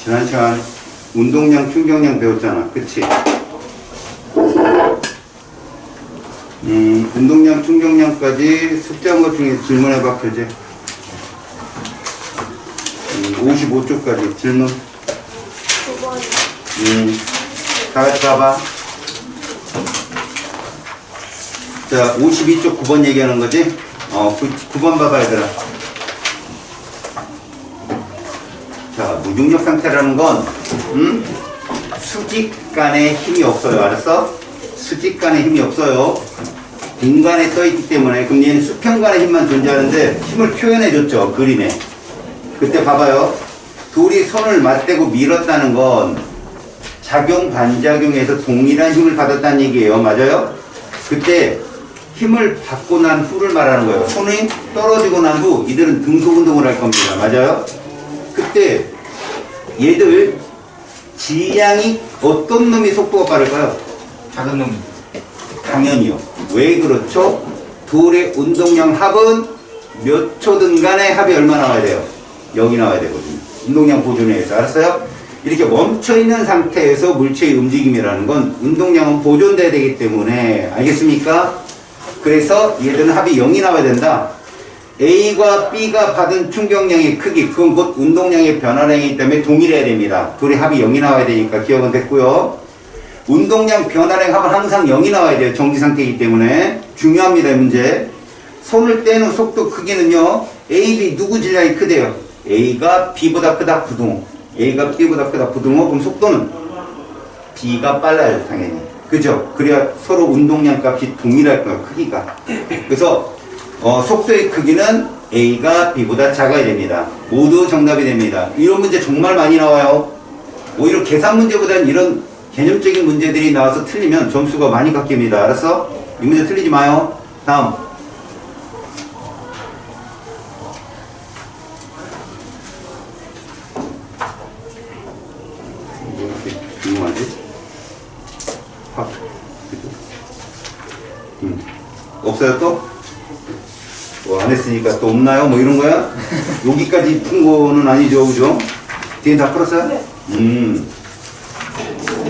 지난 시간 운동량, 충격량 배웠잖아. 그치? 운동량, 충격량까지 숙제한 것 중에 질문해봐, 표제. 55쪽까지 질문. 9번. 다 같이 봐봐. 자, 52쪽 9번 얘기하는 거지? 9번 봐봐, 얘들아. 자, 무중력 상태라는 건, 수직 간에 힘이 없어요. 알았어? 수직 간에 힘이 없어요. 빈간에 떠있기 때문에. 그럼 얘는 수평 간의 힘만 존재하는데 힘을 표현해줬죠. 그림에. 그때 봐봐요. 둘이 손을 맞대고 밀었다는 건 작용, 반작용에서 동일한 힘을 받았다는 얘기예요. 맞아요? 그때 힘을 받고 난 후를 말하는 거예요. 손이 떨어지고 난 후 이들은 등속 운동을 할 겁니다. 맞아요? 그때 얘들 질량이 어떤 놈이 속도가 빠를까요? 작은 놈이. 당연히요. 왜 그렇죠? 둘의 운동량 합은 몇 초든 간에 합이 얼마 나와야 돼요? 0이 나와야 되거든요. 운동량 보존에 의해서. 알았어요? 이렇게 멈춰있는 상태에서 물체의 움직임이라는 건 운동량은 보존돼야 되기 때문에. 알겠습니까? 그래서 얘들은 합이 0이 나와야 된다. A과 B가 받은 충격량의 크기, 그건 곧 운동량의 변화량이기 때문에 동일해야 됩니다. 둘이 합이 0이 나와야 되니까 기억은 됐고요. 운동량 변화량 합은 항상 0이 나와야 돼요. 정지 상태이기 때문에. 중요합니다, 문제. 손을 떼는 속도 크기는요, A, B 누구 질량이 크대요? A가 B보다 크다, 부등호. A가 B보다 크다, 부등호. 그럼 속도는 B가 빨라요, 당연히. 그죠? 그래야 서로 운동량 값이 동일할 거예요, 크기가. 그래서 속도의 크기는 A가 B보다 작아야 됩니다. 모두 정답이 됩니다. 이런 문제 정말 많이 나와요. 오히려 계산 문제보다는 이런 개념적인 문제들이 나와서 틀리면 점수가 많이 깎입니다. 알았어? 이 문제 틀리지 마요. 다음. 뭐 이렇게 궁금하지? 확. 없어요 또? 뭐 안 했으니까 또 없나요? 뭐 이런 거야? 여기까지 푼 거는 아니죠, 그죠? 뒤에 다 풀었어요? 네.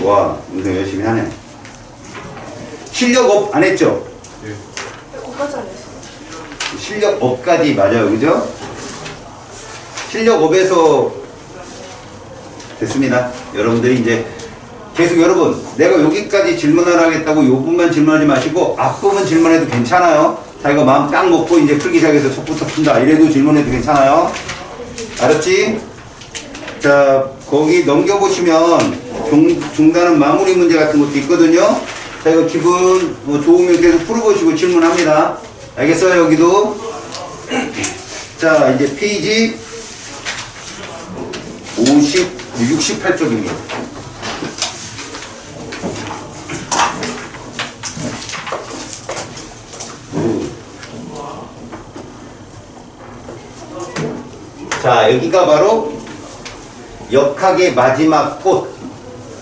와, 운동 열심히 하네. 실력업 안 했죠? 네. 5까지 안 했어. 실력업까지 맞아요, 그죠? 실력업에서 됐습니다. 여러분들이 이제 계속 여러분, 내가 여기까지 질문을 하겠다고 요 부분만 질문하지 마시고 앞부분 질문해도 괜찮아요. 자기가 마음 딱 먹고 이제 풀기 시작해서 첫부터 푼다 이래도 질문해도 괜찮아요. 알았지? 자, 거기 넘겨보시면 중단은 마무리 문제 같은 것도 있거든요. 자, 이거 기분 좋으면 계속 풀어보시고 질문합니다. 알겠어요? 여기도. 자, 이제 페이지 68쪽입니다. 자, 여기가 바로 역학의 마지막 꽃,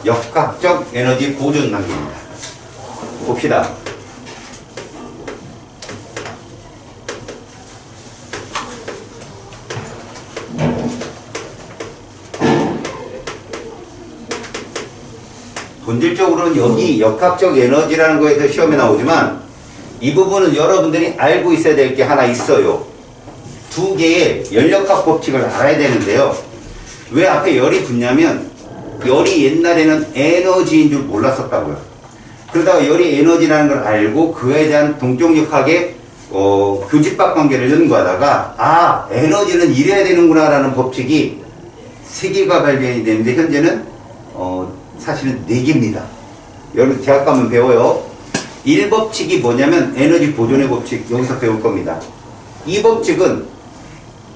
역학적 에너지 보존 단계입니다. 봅시다. 본질적으로는 여기 역학적 에너지라는 거에서 시험에 나오지만 이 부분은 여러분들이 알고 있어야 될 게 하나 있어요. 두 개의 열역학 법칙을 알아야 되는데요. 왜 앞에 열이 붙냐면 열이 옛날에는 에너지인 줄 몰랐었다고요. 그러다가 열이 에너지라는 걸 알고 그에 대한 동쪽역학의 교집합 관계를 연구하다가 에너지는 이래야 되는구나 라는 법칙이 3개가 발견이 되는데 현재는 사실은 4개입니다. 여러분 대학 가면 배워요. 1법칙이 뭐냐면 에너지 보존의 법칙, 여기서 배울 겁니다. 2법칙은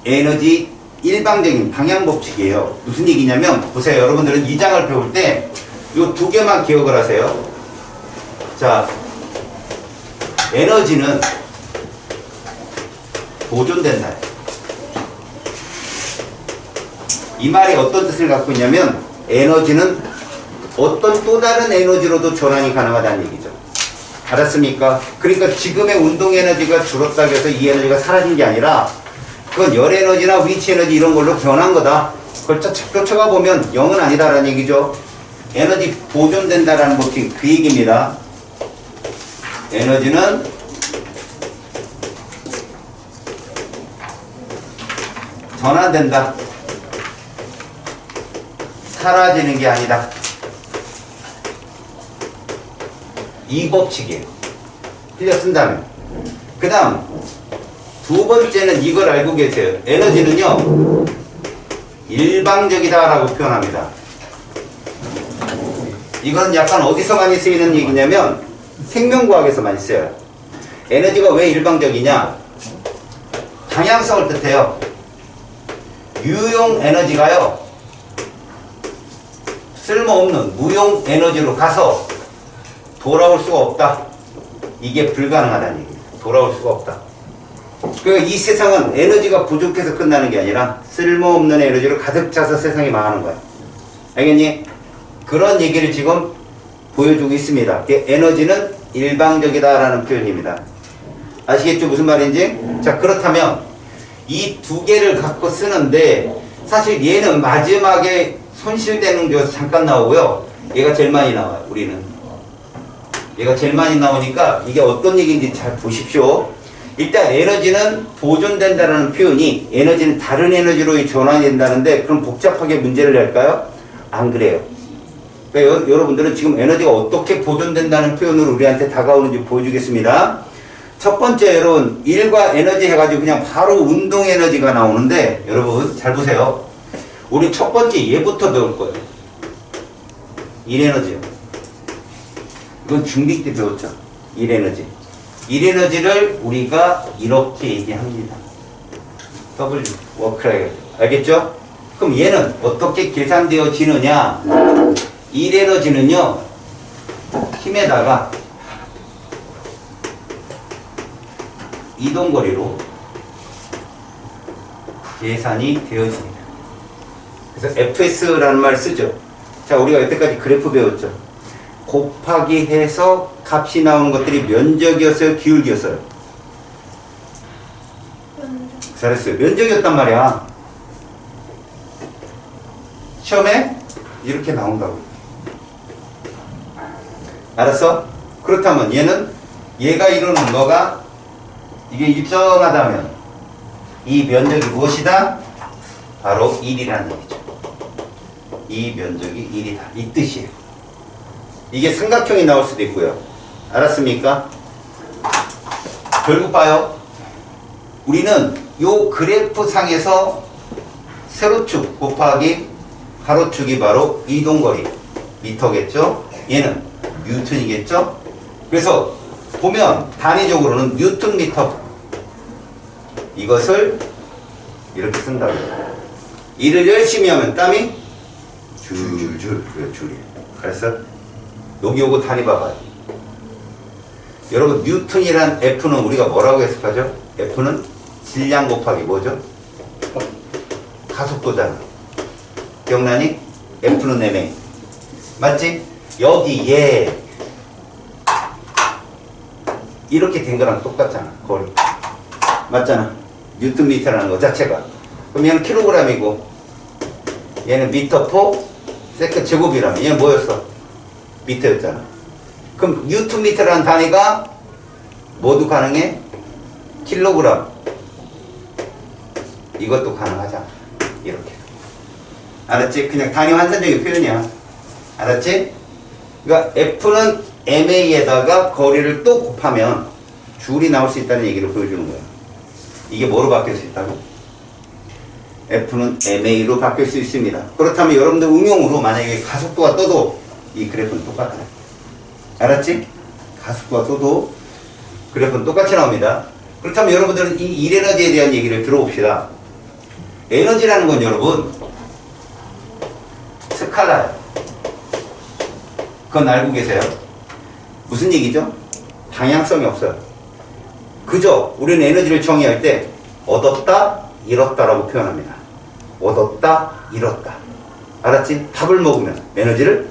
에너지 일방적인 방향 법칙이에요. 무슨 얘기냐면 보세요. 여러분들은 이 장을 배울 때 이 2개만 기억을 하세요. 자, 에너지는 보존된다. 이 말이 어떤 뜻을 갖고 있냐면 에너지는 어떤 또 다른 에너지로도 전환이 가능하다는 얘기죠. 알았습니까? 그러니까 지금의 운동 에너지가 줄었다고 해서 이 에너지가 사라진 게 아니라 그건 열 에너지나 위치 에너지 이런 걸로 변한 거다. 그걸 쫓아가 보면 0은 아니다라는 얘기죠. 에너지 보존된다라는 법칙 그 얘기입니다. 에너지는 전환된다. 사라지는 게 아니다. 이 법칙이에요. 틀려 쓴다면. 그 다음 두 번째는 이걸 알고 계세요. 에너지는요 일방적이다 라고 표현합니다. 이건 약간 어디서 많이 쓰이는 얘기냐면 생명과학에서 많이 써요. 에너지가 왜 일방적이냐? 방향성을 뜻해요. 유용 에너지가요 쓸모없는 무용 에너지로 가서 돌아올 수가 없다. 이게 불가능하다는 얘기예요. 돌아올 수가 없다. 그러니까 이 세상은 에너지가 부족해서 끝나는 게 아니라 쓸모없는 에너지로 가득 차서 세상이 망하는 거야. 알겠니? 그런 얘기를 지금 보여주고 있습니다. 에너지는 일방적이다라는 표현입니다. 아시겠죠? 무슨 말인지? 자, 그렇다면 이 두 개를 갖고 쓰는데 사실 얘는 마지막에 손실되는 게 잠깐 나오고요. 얘가 제일 많이 나와요. 우리는. 얘가 제일 많이 나오니까 이게 어떤 얘기인지 잘 보십시오. 일단 에너지는 보존된다는 표현이 에너지는 다른 에너지로 전환이 된다는데 그럼 복잡하게 문제를 낼까요? 안 그래요. 그러니까 여러분들은 지금 에너지가 어떻게 보존된다는 표현으로 우리한테 다가오는지 보여주겠습니다. 첫 번째 여러분 일과 에너지 해가지고 그냥 바로 운동 에너지가 나오는데 여러분 잘 보세요. 우리 첫 번째 얘부터 배울 거예요. 일 에너지요. 이건 중딩 때 배웠죠. 일 에너지. 일 에너지를 우리가 이렇게 얘기합니다. W 워크라고. 알겠죠? 그럼 얘는 어떻게 계산되어지느냐? 일 에너지는요 힘에다가 이동거리로 계산이 되어집니다. 그래서 FS라는 말을 쓰죠. 자, 우리가 여태까지 그래프 배웠죠. 곱하기 해서 값이 나오는 것들이 면적이었어요? 기울기였어요? 잘했어요. 면적이었단 말이야. 시험에 이렇게 나온다고. 알았어? 그렇다면 얘가 이루는 거가 이게 일정하다면 이 면적이 무엇이다? 바로 1이라는 얘기죠. 이 면적이 1이다. 이 뜻이에요. 이게 삼각형이 나올 수도 있고요. 알았습니까? 결국 봐요. 우리는 요 그래프 상에서 세로축 곱하기 가로축이 바로 이동거리 미터겠죠? 얘는 뉴턴이겠죠? 그래서 보면 단위적으로는 뉴턴 미터 이것을 이렇게 쓴다고 해요. 일을 열심히 하면 땀이 줄줄 그래 줄이에요. 그래서 여기 요거 단위 봐봐요. 여러분 뉴턴이란 F는 우리가 뭐라고 해석하죠? F는 질량 곱하기 뭐죠? 가속도잖아. 기억나니? F는 ma 맞지? 여기에 이렇게 된 거랑 똑같잖아. 거리 맞잖아. 뉴턴 미터라는 거 자체가. 그럼 얘는 킬로그램이고 얘는 미터 포 세컨 제곱이라면 얘는 뭐였어? 미터였잖아. 그럼 뉴턴 미터라는 단위가 모두 가능해? 킬로그램 이것도 가능하잖아. 이렇게. 알았지? 그냥 단위 환산적인 표현이야. 알았지? 그러니까 F는 MA에다가 거리를 또 곱하면 줄이 나올 수 있다는 얘기를 보여주는 거야. 이게 뭐로 바뀔 수 있다고? F는 MA로 바뀔 수 있습니다. 그렇다면 여러분들 응용으로 만약에 가속도가 떠도 이 그래프는 똑같아요. 알았지? 가속도가 떠도 그래프는 똑같이 나옵니다. 그렇다면 여러분들은 이 일에너지에 대한 얘기를 들어봅시다. 에너지라는 건 여러분 스칼라예요. 그건 알고 계세요? 무슨 얘기죠? 방향성이 없어요. 그저 우리는 에너지를 정의할 때 얻었다, 잃었다라고 표현합니다. 얻었다, 잃었다. 알았지? 밥을 먹으면 에너지를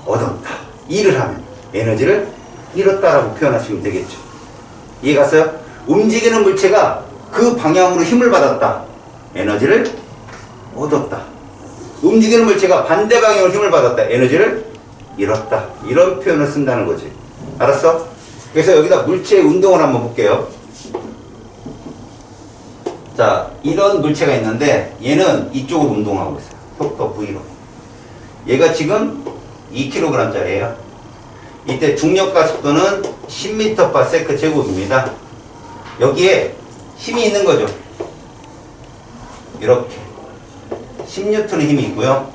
얻었다. 일을 하면 에너지를 잃었다라고 표현하시면 되겠죠. 이해갔어요? 움직이는 물체가 그 방향으로 힘을 받았다. 에너지를 얻었다. 움직이는 물체가 반대 방향으로 힘을 받았다. 에너지를 잃었다. 이런 표현을 쓴다는 거지. 알았어? 그래서 여기다 물체의 운동을 한번 볼게요. 자, 이런 물체가 있는데 얘는 이쪽으로 운동하고 있어요. 속도 V로. 얘가 지금 2kg짜리예요. 이때 중력과 속도는 10m/s 제곱입니다. 여기에 힘이 있는 거죠. 이렇게 10N의 힘이 있고요.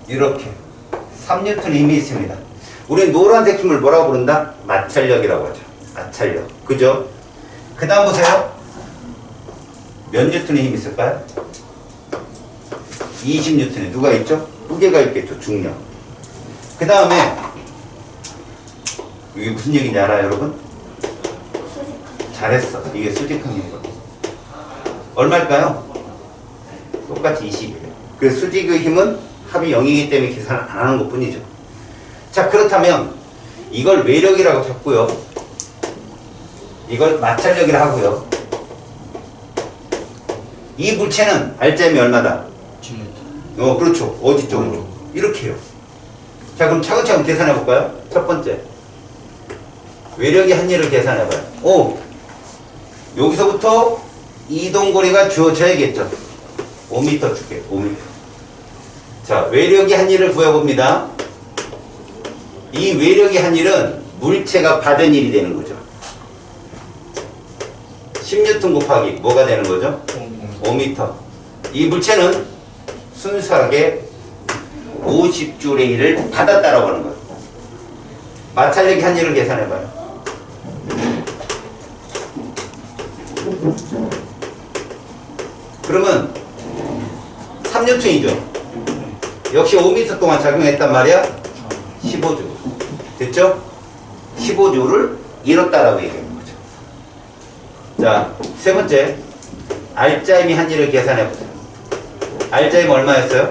이렇게 3N의 힘이 있습니다. 우리는 노란색 힘을 뭐라고 부른다? 마찰력이라고 하죠. 마찰력. 그죠? 그 다음 보세요. 몇 N의 힘이 있을까요? 20N. 누가 있죠? 무게가 있겠죠. 중력. 그 다음에 이게 무슨 얘기인지 알아요, 여러분? 잘했어. 이게 수직한 힘이거든. 얼마일까요? 똑같이 20이에요. 그래서 수직의 힘은 합이 0이기 때문에 계산을 안 하는 것 뿐이죠. 자, 그렇다면 이걸 외력이라고 했고요. 이걸 마찰력이라 하고요. 이 물체는 알짜임이 얼마다? 그렇죠. 어디 쪽으로? 이렇게 해요. 자, 그럼 차근차근 계산해 볼까요? 첫 번째. 외력의 한일을 계산해 봐요. 오! 여기서부터 이동거리가 주어져야겠죠. 5m 줄게요. 5m. 자, 외력의 한일을 구해봅니다. 이 외력의 한일은 물체가 받은 일이 되는 거죠. 10N 곱하기 뭐가 되는 거죠? 5m. 이 물체는 순수하게 50J의 일을 받았다라고 하는 거예요. 마찰력의 한일을 계산해봐요. 그러면 3N이죠. 역시 5m 동안 작용했단 말이야. 15J. 됐죠? 15J를 잃었다라고 얘기하는 거죠. 자, 세 번째. 알짜임이 한일을 계산해보세요. 알짜임 얼마였어요?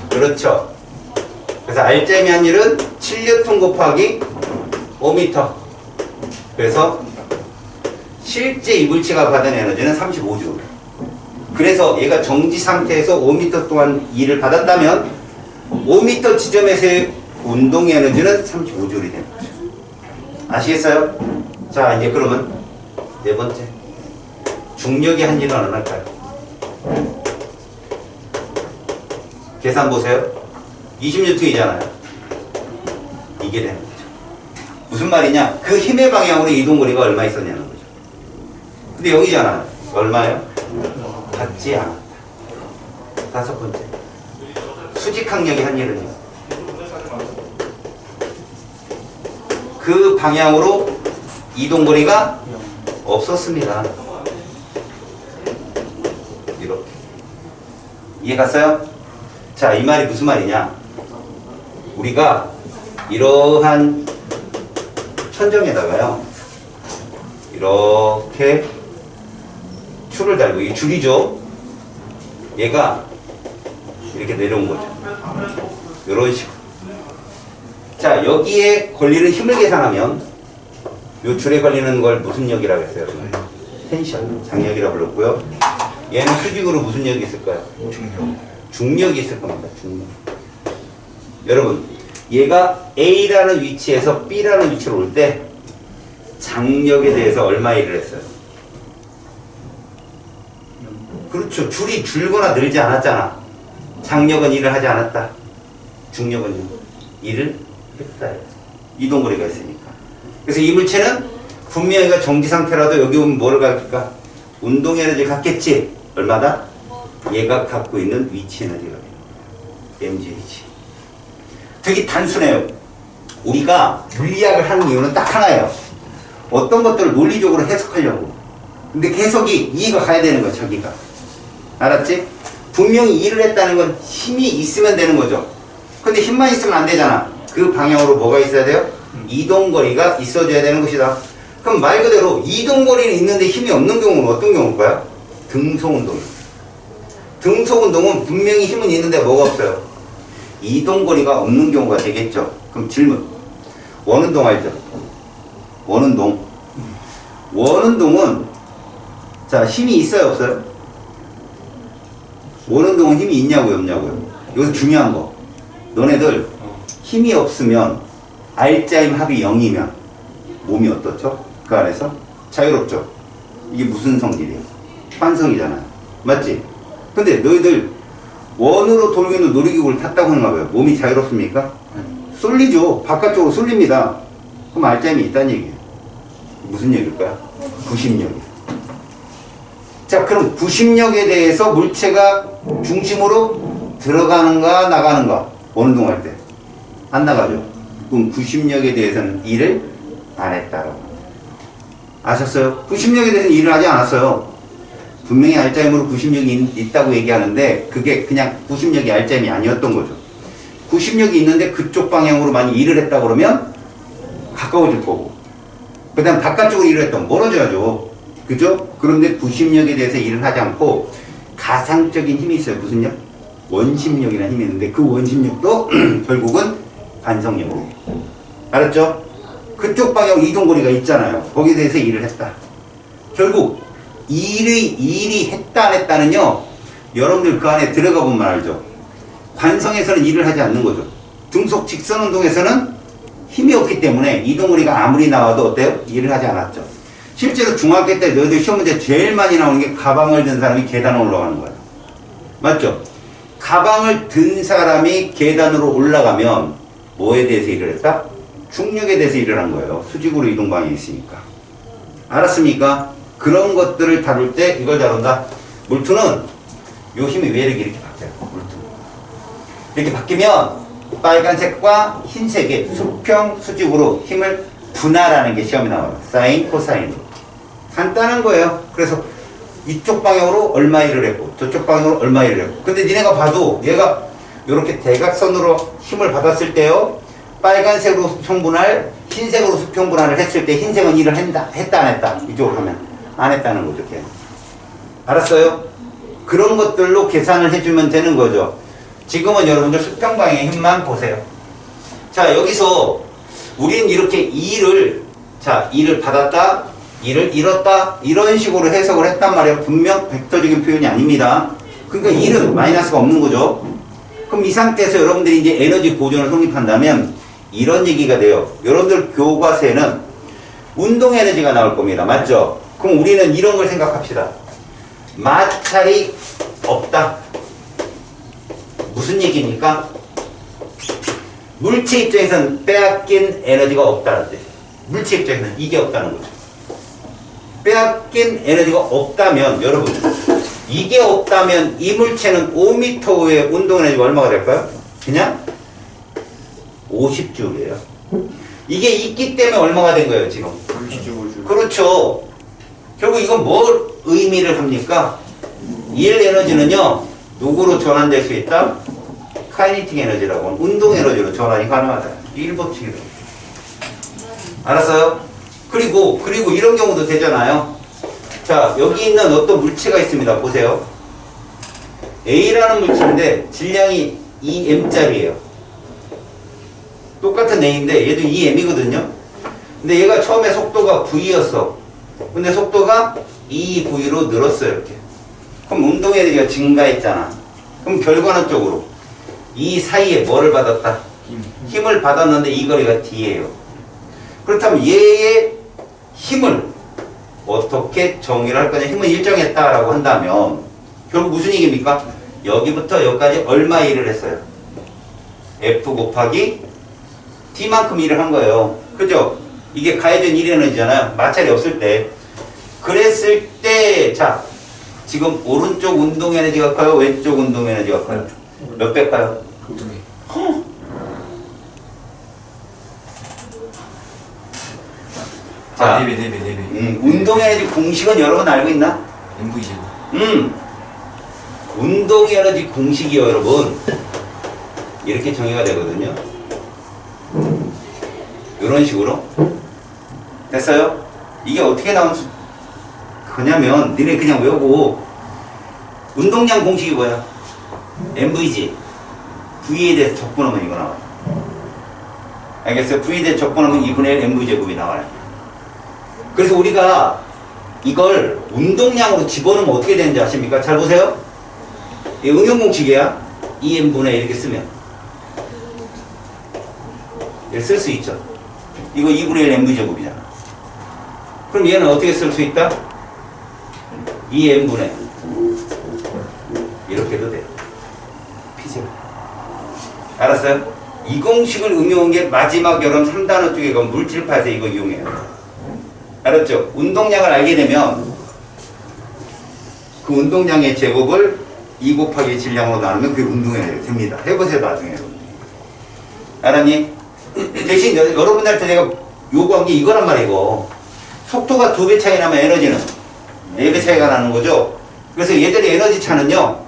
그렇죠. 그래서 알짜임이 한일은 7N 곱하기 5m. 그래서 실제 이 물체가 받은 에너지는 35J. 그래서 얘가 정지 상태에서 5m 동안 일을 받았다면 5m 지점에서의 운동 에너지는 35J이 되는 거죠. 아시겠어요? 자, 이제 그러면 네 번째. 중력의 한일은 얼마일까요? 계산 보세요. 20N이잖아요. 이게 되는 거죠. 무슨 말이냐? 그 힘의 방향으로 이동거리가 얼마 있었냐는 거죠. 근데 여기잖아요. 얼마예요? 같지 않았다. 다섯 번째. 수직항력의 한일은요. 그 방향으로 이동거리가 없었습니다. 이렇게. 이해 갔어요? 자, 이 말이 무슨 말이냐? 우리가 이러한 천정에다가요. 이렇게 줄을 달고, 이 줄이죠? 얘가 이렇게 내려온 거죠. 이런 식으로. 자, 여기에 걸리는 힘을 계산하면 이 줄에 걸리는 걸 무슨 역이라고 했어요? 텐션, 장력이라고 불렀고요. 얘는 수직으로 무슨 역이 있을까요? 중력이 있을 겁니다. 중력. 여러분, 얘가 A라는 위치에서 B라는 위치로 올 때 장력에 대해서 얼마 일을 했어요? 그렇죠. 줄이 줄거나 늘지 않았잖아. 장력은 일을 하지 않았다. 중력은 일을 했다. 이동거리가 있으니까. 그래서 이 물체는 분명히가 정지 상태라도 여기 오면 뭐를 갖을까? 운동 에너지를 갖겠지. 얼마다? 얘가 갖고 있는 위치 에너지가 mgh. 되게 단순해요. 우리가 물리학을 하는 이유는 딱 하나예요. 어떤 것들을 논리적으로 해석하려고. 근데 해석이 이해가 가야 되는 거야, 저기가. 알았지? 분명히 일을 했다는 건 힘이 있으면 되는 거죠. 근데 힘만 있으면 안 되잖아. 그 방향으로 뭐가 있어야 돼요? 이동거리가 있어줘야 되는 것이다. 그럼 말 그대로 이동거리는 있는데 힘이 없는 경우는 어떤 경우일까요? 등소운동입니다. 등소운동은 분명히 힘은 있는데 뭐가 없어요? 이동거리가 없는 경우가 되겠죠. 그럼 질문. 원운동 알죠? 원운동. 원운동은 자, 힘이 있어요, 없어요? 원운동은 힘이 있냐고요, 없냐고요. 여기서 중요한 거. 너네들 힘이 없으면 알짜임 합이 0이면 몸이 어떻죠? 그 안에서 자유롭죠. 이게 무슨 성질이에요? 환성이잖아요. 맞지? 근데 너희들 원으로 돌고 있는 놀이기구를 탔다고 하는가 봐요. 몸이 자유롭습니까? 쏠리죠. 바깥쪽으로 쏠립니다. 그럼 알짜임이 있다는 얘기예요. 무슨 얘기일까요? 구심력이에요. 자, 그럼 구심력에 대해서 물체가 중심으로 들어가는가 나가는가? 원운동할 때 안 나가죠. 그럼 구심력에 대해서는 일을 안 했다라고 아셨어요? 구심력에 대해서는 일을 하지 않았어요. 분명히 알짜임으로 구심력이 있다고 얘기하는데 그게 그냥 구심력이 알짜임이 아니었던 거죠. 구심력이 있는데 그쪽 방향으로 많이 일을 했다 그러면 가까워질 거고, 그 다음 바깥쪽으로 일을 했다면 멀어져야죠. 그죠? 그런데 구심력에 대해서 일을 하지 않고 가상적인 힘이 있어요. 무슨 력? 원심력이라는 힘이 있는데 그 원심력도 결국은 관성력이에요. 알았죠? 그쪽 방향 이동거리가 있잖아요. 거기에 대해서 일을 했다. 결국 일이 했다 안 했다는요, 여러분들 그 안에 들어가 보면 알죠. 관성에서는 일을 하지 않는 거죠. 등속 직선 운동에서는 힘이 없기 때문에 이동거리가 아무리 나와도 어때요? 일을 하지 않았죠. 실제로 중학교 때 너희들 시험 문제 제일 많이 나오는 게 가방을 든 사람이 계단을 올라가는 거예요. 맞죠? 가방을 든 사람이 계단으로 올라가면 뭐에 대해서 일을 했다? 중력에 대해서 일을 한 거예요. 수직으로 이동 방향이 있으니까. 알았습니까? 그런 것들을 다룰 때 이걸 다룬다. 물투는 요 힘이 왜 이렇게 바뀌어요? 물투. 이렇게 바뀌면 빨간색과 흰색의 수평, 수직으로 힘을 분할하는 게 시험에 나와요. 사인, 코사인으로. 간단한 거예요. 그래서 이쪽 방향으로 얼마 일을 했고 저쪽 방향으로 얼마 일을 했고, 근데 니네가 봐도 얘가 이렇게 대각선으로 힘을 받았을 때요, 빨간색으로 수평분할, 흰색으로 수평분할을 했을 때 흰색은 일을 했다 안 했다? 이쪽으로 하면 안 했다는 거죠. 걔. 알았어요? 그런 것들로 계산을 해주면 되는 거죠. 지금은 여러분들 수평방향의 힘만 보세요. 자, 여기서 우린 이렇게 일을 받았다, 일을 잃었다, 이런 식으로 해석을 했단 말이에요. 분명 벡터적인 표현이 아닙니다. 그러니까 일은 마이너스가 없는 거죠. 그럼 이 상태에서 여러분들이 이제 에너지 보존을 성립한다면 이런 얘기가 돼요. 여러분들 교과서에는 운동 에너지가 나올 겁니다. 맞죠? 그럼 우리는 이런 걸 생각합시다. 마찰이 없다. 무슨 얘기입니까? 물체 입장에서는 빼앗긴 에너지가 없다는 뜻이에요. 물체 입장에서는 이게 없다는 거죠. 빼앗긴 에너지가 없다면, 여러분, 이게 없다면 이 물체는 5m의 운동 에너지가 얼마가 될까요? 그냥 50줄이에요. 이게 있기 때문에 얼마가 된 거예요, 지금? 그렇죠. 결국 이건 뭘 의미를 합니까? 일 에너지는요, 누구로 전환될 수 있다? 카이네틱 에너지라고, 운동 에너지로 전환이 가능하다. 일법칙이다. 알았어요? 그리고 이런 경우도 되잖아요. 자, 여기 있는 어떤 물체가 있습니다. 보세요. A라는 물체인데 질량이 2m짜리예요. 똑같은 A인데 얘도 2m이거든요. 근데 얘가 처음에 속도가 V였어. 근데 속도가 2V로 늘었어요. 이렇게. 그럼 운동 에너지가 증가했잖아. 그럼 결과는 쪽으로 이 사이에 뭐를 받았다? 힘을 받았는데 이 거리가 D예요. 그렇다면 얘의 힘을 어떻게 정의를 할 거냐? 힘은 일정했다라고 한다면 결국 무슨 얘기입니까? 여기부터 여기까지 얼마 일을 했어요? F 곱하기 T만큼 일을 한 거예요. 그죠? 이게 가해진 일 에너지잖아요. 마찰이 없을 때. 그랬을 때, 자, 지금 오른쪽 운동 에너지가 커요? 왼쪽 운동 에너지가 커요? 몇 배일까요? 자, 4배. 운동 에너지 공식은 여러분 알고 있나? MVG. 운동 에너지 공식이요, 여러분. 이렇게 정의가 되거든요. 이런 식으로. 됐어요? 이게 어떻게 나온 거냐면, 니네 그냥 외우고, 운동량 공식이 뭐야? MVG. V에 대해서 적분하면 이거 나와요. 알겠어요? V에 대해서 적분하면 2분의 1 MV제곱이 나와요. 그래서 우리가 이걸 운동량으로 집어넣으면 어떻게 되는지 아십니까? 잘 보세요. 이 응용 공식이야. 2n분의 이렇게 쓰면 이렇게 쓸 수 있죠. 이거 2분의 1 nv 제곱이잖아. 그럼 얘는 어떻게 쓸 수 있다? 2n분의 이렇게 해도 돼요. p제곱. 알았어요? 이 공식을 응용한 게 마지막 여러분 3단원 쪽에 그 물질파에서 이거 이용해요. 알았죠? 운동량을 알게 되면 그 운동량의 제곱을 2 곱하기 질량으로 나누면 그게 운동량이 됩니다. 해보세요 나중에. 알았니? 대신 여러분들한테 내가 요구한 게 이거란 말이고, 속도가 2배 차이 나면 에너지는 4배 차이가 나는 거죠. 그래서 예전에 에너지 차는요,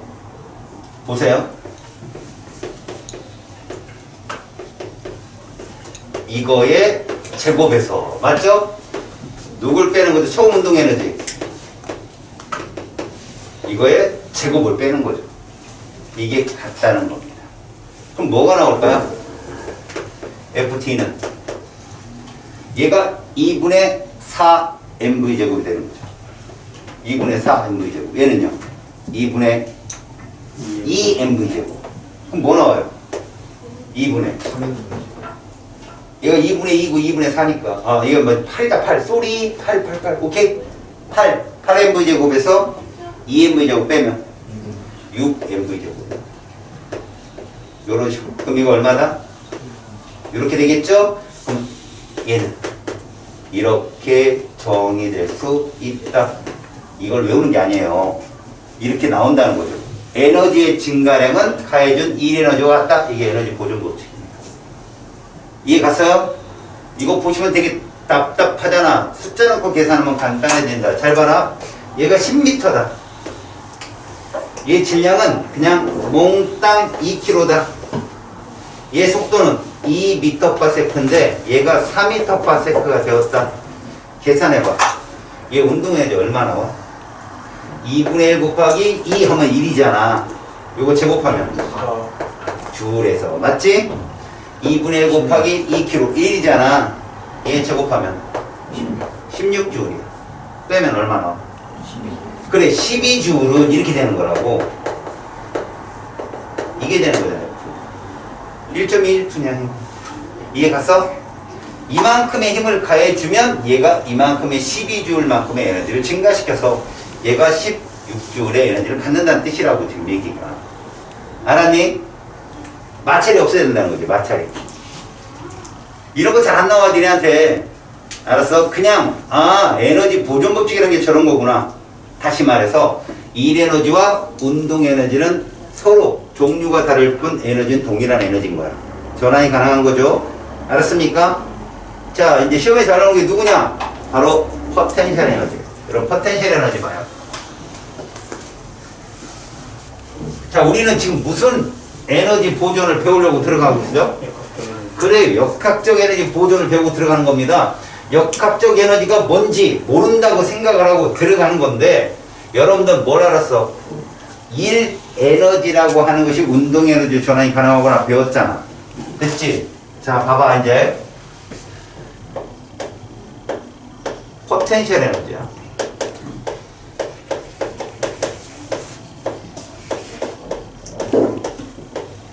보세요. 이거의 제곱에서, 맞죠? 누굴 빼는 거죠? 처음 운동 에너지. 이거의 제곱을 빼는 거죠. 이게 같다는 겁니다. 그럼 뭐가 나올까요? FT는 얘가 2분의 4 mv 제곱이 되는 거죠. 2분의 4 mv 제곱. 얘는요 2분의 2 mv 제곱. 그럼 뭐 나와요? 2분의 얘가 2분의 2고 2분의 4니까 아 이거 뭐 8이다 8 쏘리 8 오케이 8 mv 제곱에서 2 mv 제곱 빼면 6 mv 제곱. 요런 식으로. 그럼 이거 얼마다? 이렇게 되겠죠? 그럼 얘는 이렇게 정의될 수 있다. 이걸 외우는 게 아니에요. 이렇게 나온다는 거죠. 에너지의 증가량은 가해준 1에너지와 같다. 이게 에너지 보존 법칙입니다. 이해 갔어요? 이거 보시면 되게 답답하잖아. 숫자 넣고 계산하면 간단해진다. 잘 봐라. 얘가 10m다. 얘 질량은 그냥 몽땅 2kg다. 얘 속도는 2m/s인데 얘가 4m/s가 되었다. 계산해봐. 얘 운동에너지 얼마 나와? 2분의 1 곱하기 2 하면 1이잖아. 요거 제곱하면 줄에서 맞지? 2분의 1 곱하기 2kg 1이잖아. 얘 제곱하면 16줄이야. 빼면 얼마 나와? 12. 그래 12줄은 이렇게 되는 거라고. 이게 되는 거잖아요. 1.21푸냐 힘. 이해 갔어? 이만큼의 힘을 가해주면 얘가 이만큼의 12줄만큼의 에너지를 증가시켜서 얘가 16줄의 에너지를 갖는다는 뜻이라고 지금 얘기가. 알았니? 마찰이 없어야 된다는 거지. 마찰이. 이런 거 잘 안 나와 니네한테. 알았어? 그냥 에너지 보존 법칙이라는 게 저런 거구나. 다시 말해서 일 에너지와 운동 에너지는 서로 종류가 다를 뿐 에너지는 동일한 에너지인 거야. 전환이 가능한 거죠. 알았습니까? 자, 이제 시험에 잘 나오는 게 누구냐? 바로 포텐셜 에너지. 여러분 포텐셜 에너지 봐요. 자, 우리는 지금 무슨 에너지 보존을 배우려고 들어가고 있죠? 그래요. 역학적 에너지 보존을 배우고 들어가는 겁니다. 역학적 에너지가 뭔지 모른다고 생각을 하고 들어가는 건데, 여러분들 뭘 알았어? 일 에너지라고 하는 것이 운동 에너지 전환이 가능하거나 배웠잖아. 됐지? 자, 봐봐 이제 포텐셜 에너지야.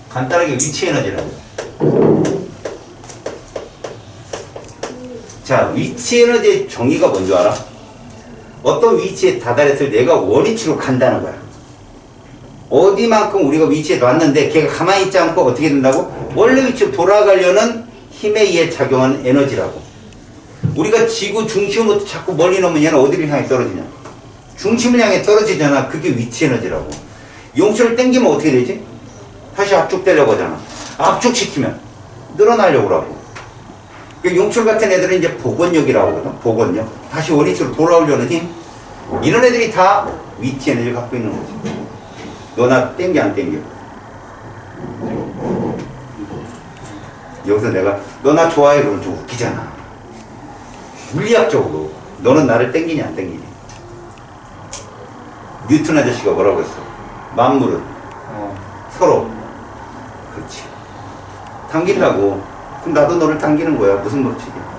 간단하게 위치 에너지라는 거야. 자, 위치 에너지의 정의가 뭔지 알아? 어떤 위치에 다다렸을 때 내가 원위치로 간다는 거야. 어디만큼 우리가 위치에 놨는데 걔가 가만히 있지 않고 어떻게 된다고? 원래 위치로 돌아가려는 힘에 의해 작용하는 에너지라고. 우리가 지구 중심으로 자꾸 멀리 놓으면 얘는 어디를 향해 떨어지냐? 중심을 향해 떨어지잖아. 그게 위치 에너지라고. 용수를 당기면 어떻게 되지? 다시 압축되려고 하잖아. 압축시키면 늘어나려고 하고. 용출 같은 애들은 이제 복원력이라고 하거든. 복원력. 다시 원위치로 돌아오려는 힘. 이런 애들이 다 위치 에너지를 갖고 있는 거지. 너나 땡겨 안 땡겨? 여기서 내가 너나 좋아해 그러면 좀 웃기잖아. 물리학적으로 너는 나를 땡기냐 안 땡기냐? 뉴턴 아저씨가 뭐라고 했어? 만물은 서로 그렇지 당긴다고. 그럼 나도 너를 당기는 거야. 무슨 법칙이야?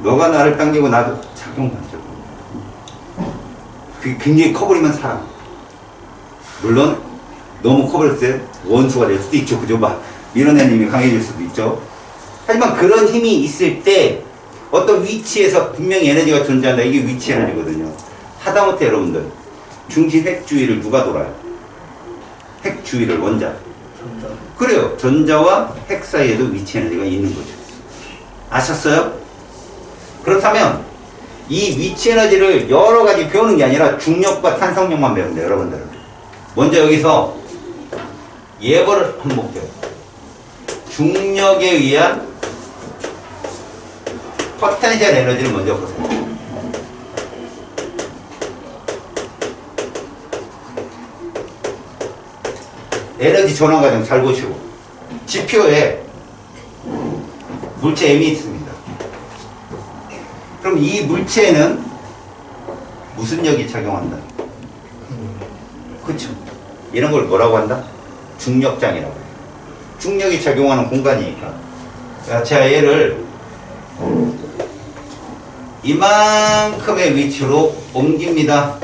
너가 나를 당기고 나도 작용반적. 그게 굉장히 커버리면 살아. 물론 너무 커버렸을 때 원수가 될 수도 있죠. 그죠? 막 밀어내는 힘이 강해질 수도 있죠. 하지만 그런 힘이 있을 때 어떤 위치에서 분명히 에너지가 존재한다. 이게 위치 에너지거든요. 하다못해 여러분들 중심 핵 주위를 누가 돌아요? 핵 주위를 원자. 그래요. 전자와 핵 사이에도 위치 에너지가 있는 거죠. 아셨어요? 그렇다면 이 위치 에너지를 여러 가지 배우는 게 아니라 중력과 탄성력만 배우면 돼요. 여러분들은. 먼저 여기서 예벌을 한번 볼게요. 중력에 의한 포텐셜 에너지를 먼저 보세요. 에너지 전환 과정 잘 보시고 지표에 물체 M이 있습니다. 그럼 이 물체에는 무슨力작용한다? 그쵸? 이런 걸 뭐라고 한다? 중력장이라고 해요. 중력이 작용하는 공간이니까. 자, 얘를 이만큼의 위치로 옮깁니다.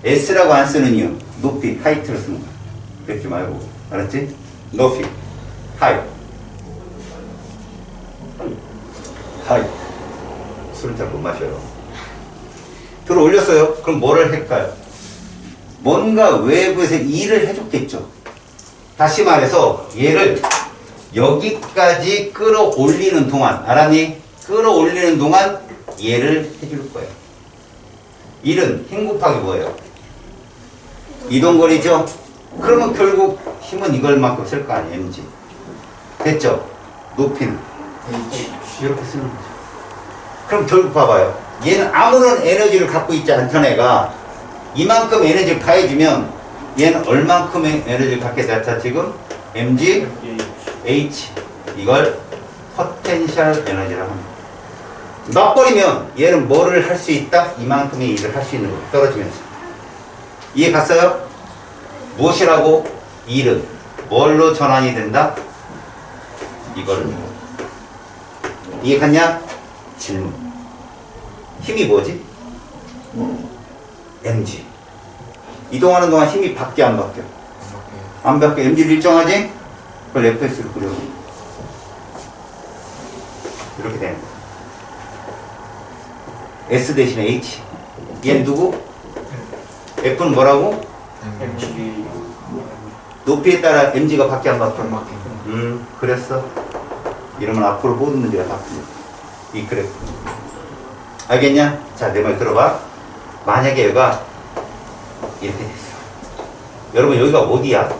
S라고 안 쓰는 이유, 높이, 하이트를 쓰는 거야. 그렇지 말고, 알았지? 높이, 하이. 하이. 술을 잘 못 마셔요. 들어 올렸어요. 그럼 뭐를 할까요? 뭔가 외부에서 일을 해줬겠죠. 다시 말해서 얘를 여기까지 끌어올리는 동안, 알았니? 끌어올리는 동안 얘를 해줄 거예요. 일은 힘 곱하기 뭐예요? 이동거리죠? 그러면 결국 힘은 이걸만큼 쓸 거 아니에요, mg. 됐죠? 높이는 이렇게 쓰는 거죠. 그럼 결국 봐봐요. 얘는 아무런 에너지를 갖고 있지 않던 애가 이만큼 에너지를 가해주면 얘는 얼만큼의 에너지를 갖게 됐다 지금? mg, h. 이걸 포텐셜 에너지라고 합니다. 놔버리면 얘는 뭐를 할 수 있다? 이만큼의 일을 할 수 있는 거예요. 떨어지면서. 이해 갔어요? 무엇이라고? 일은 뭘로 전환이 된다? 이거를. 이해 갔냐? 질문. 힘이 뭐지? mg. 이동하는 동안 힘이 바뀌어 안 바뀌어? 안 바뀌어. mg를 일정하지? 그걸 fs를 그려. 이렇게 되는 거야. S 대신에 H. 얘는 누구? F는 뭐라고? 높이에 따라 mg가 바뀌어 안 바뀌어? 그랬어. 이러면 앞으로 모든 문제가 바뀝니다. 이 그래프. 알겠냐? 자, 내 말 들어봐. 만약에 여기가 이렇게 됐어. 여러분 여기가 어디야?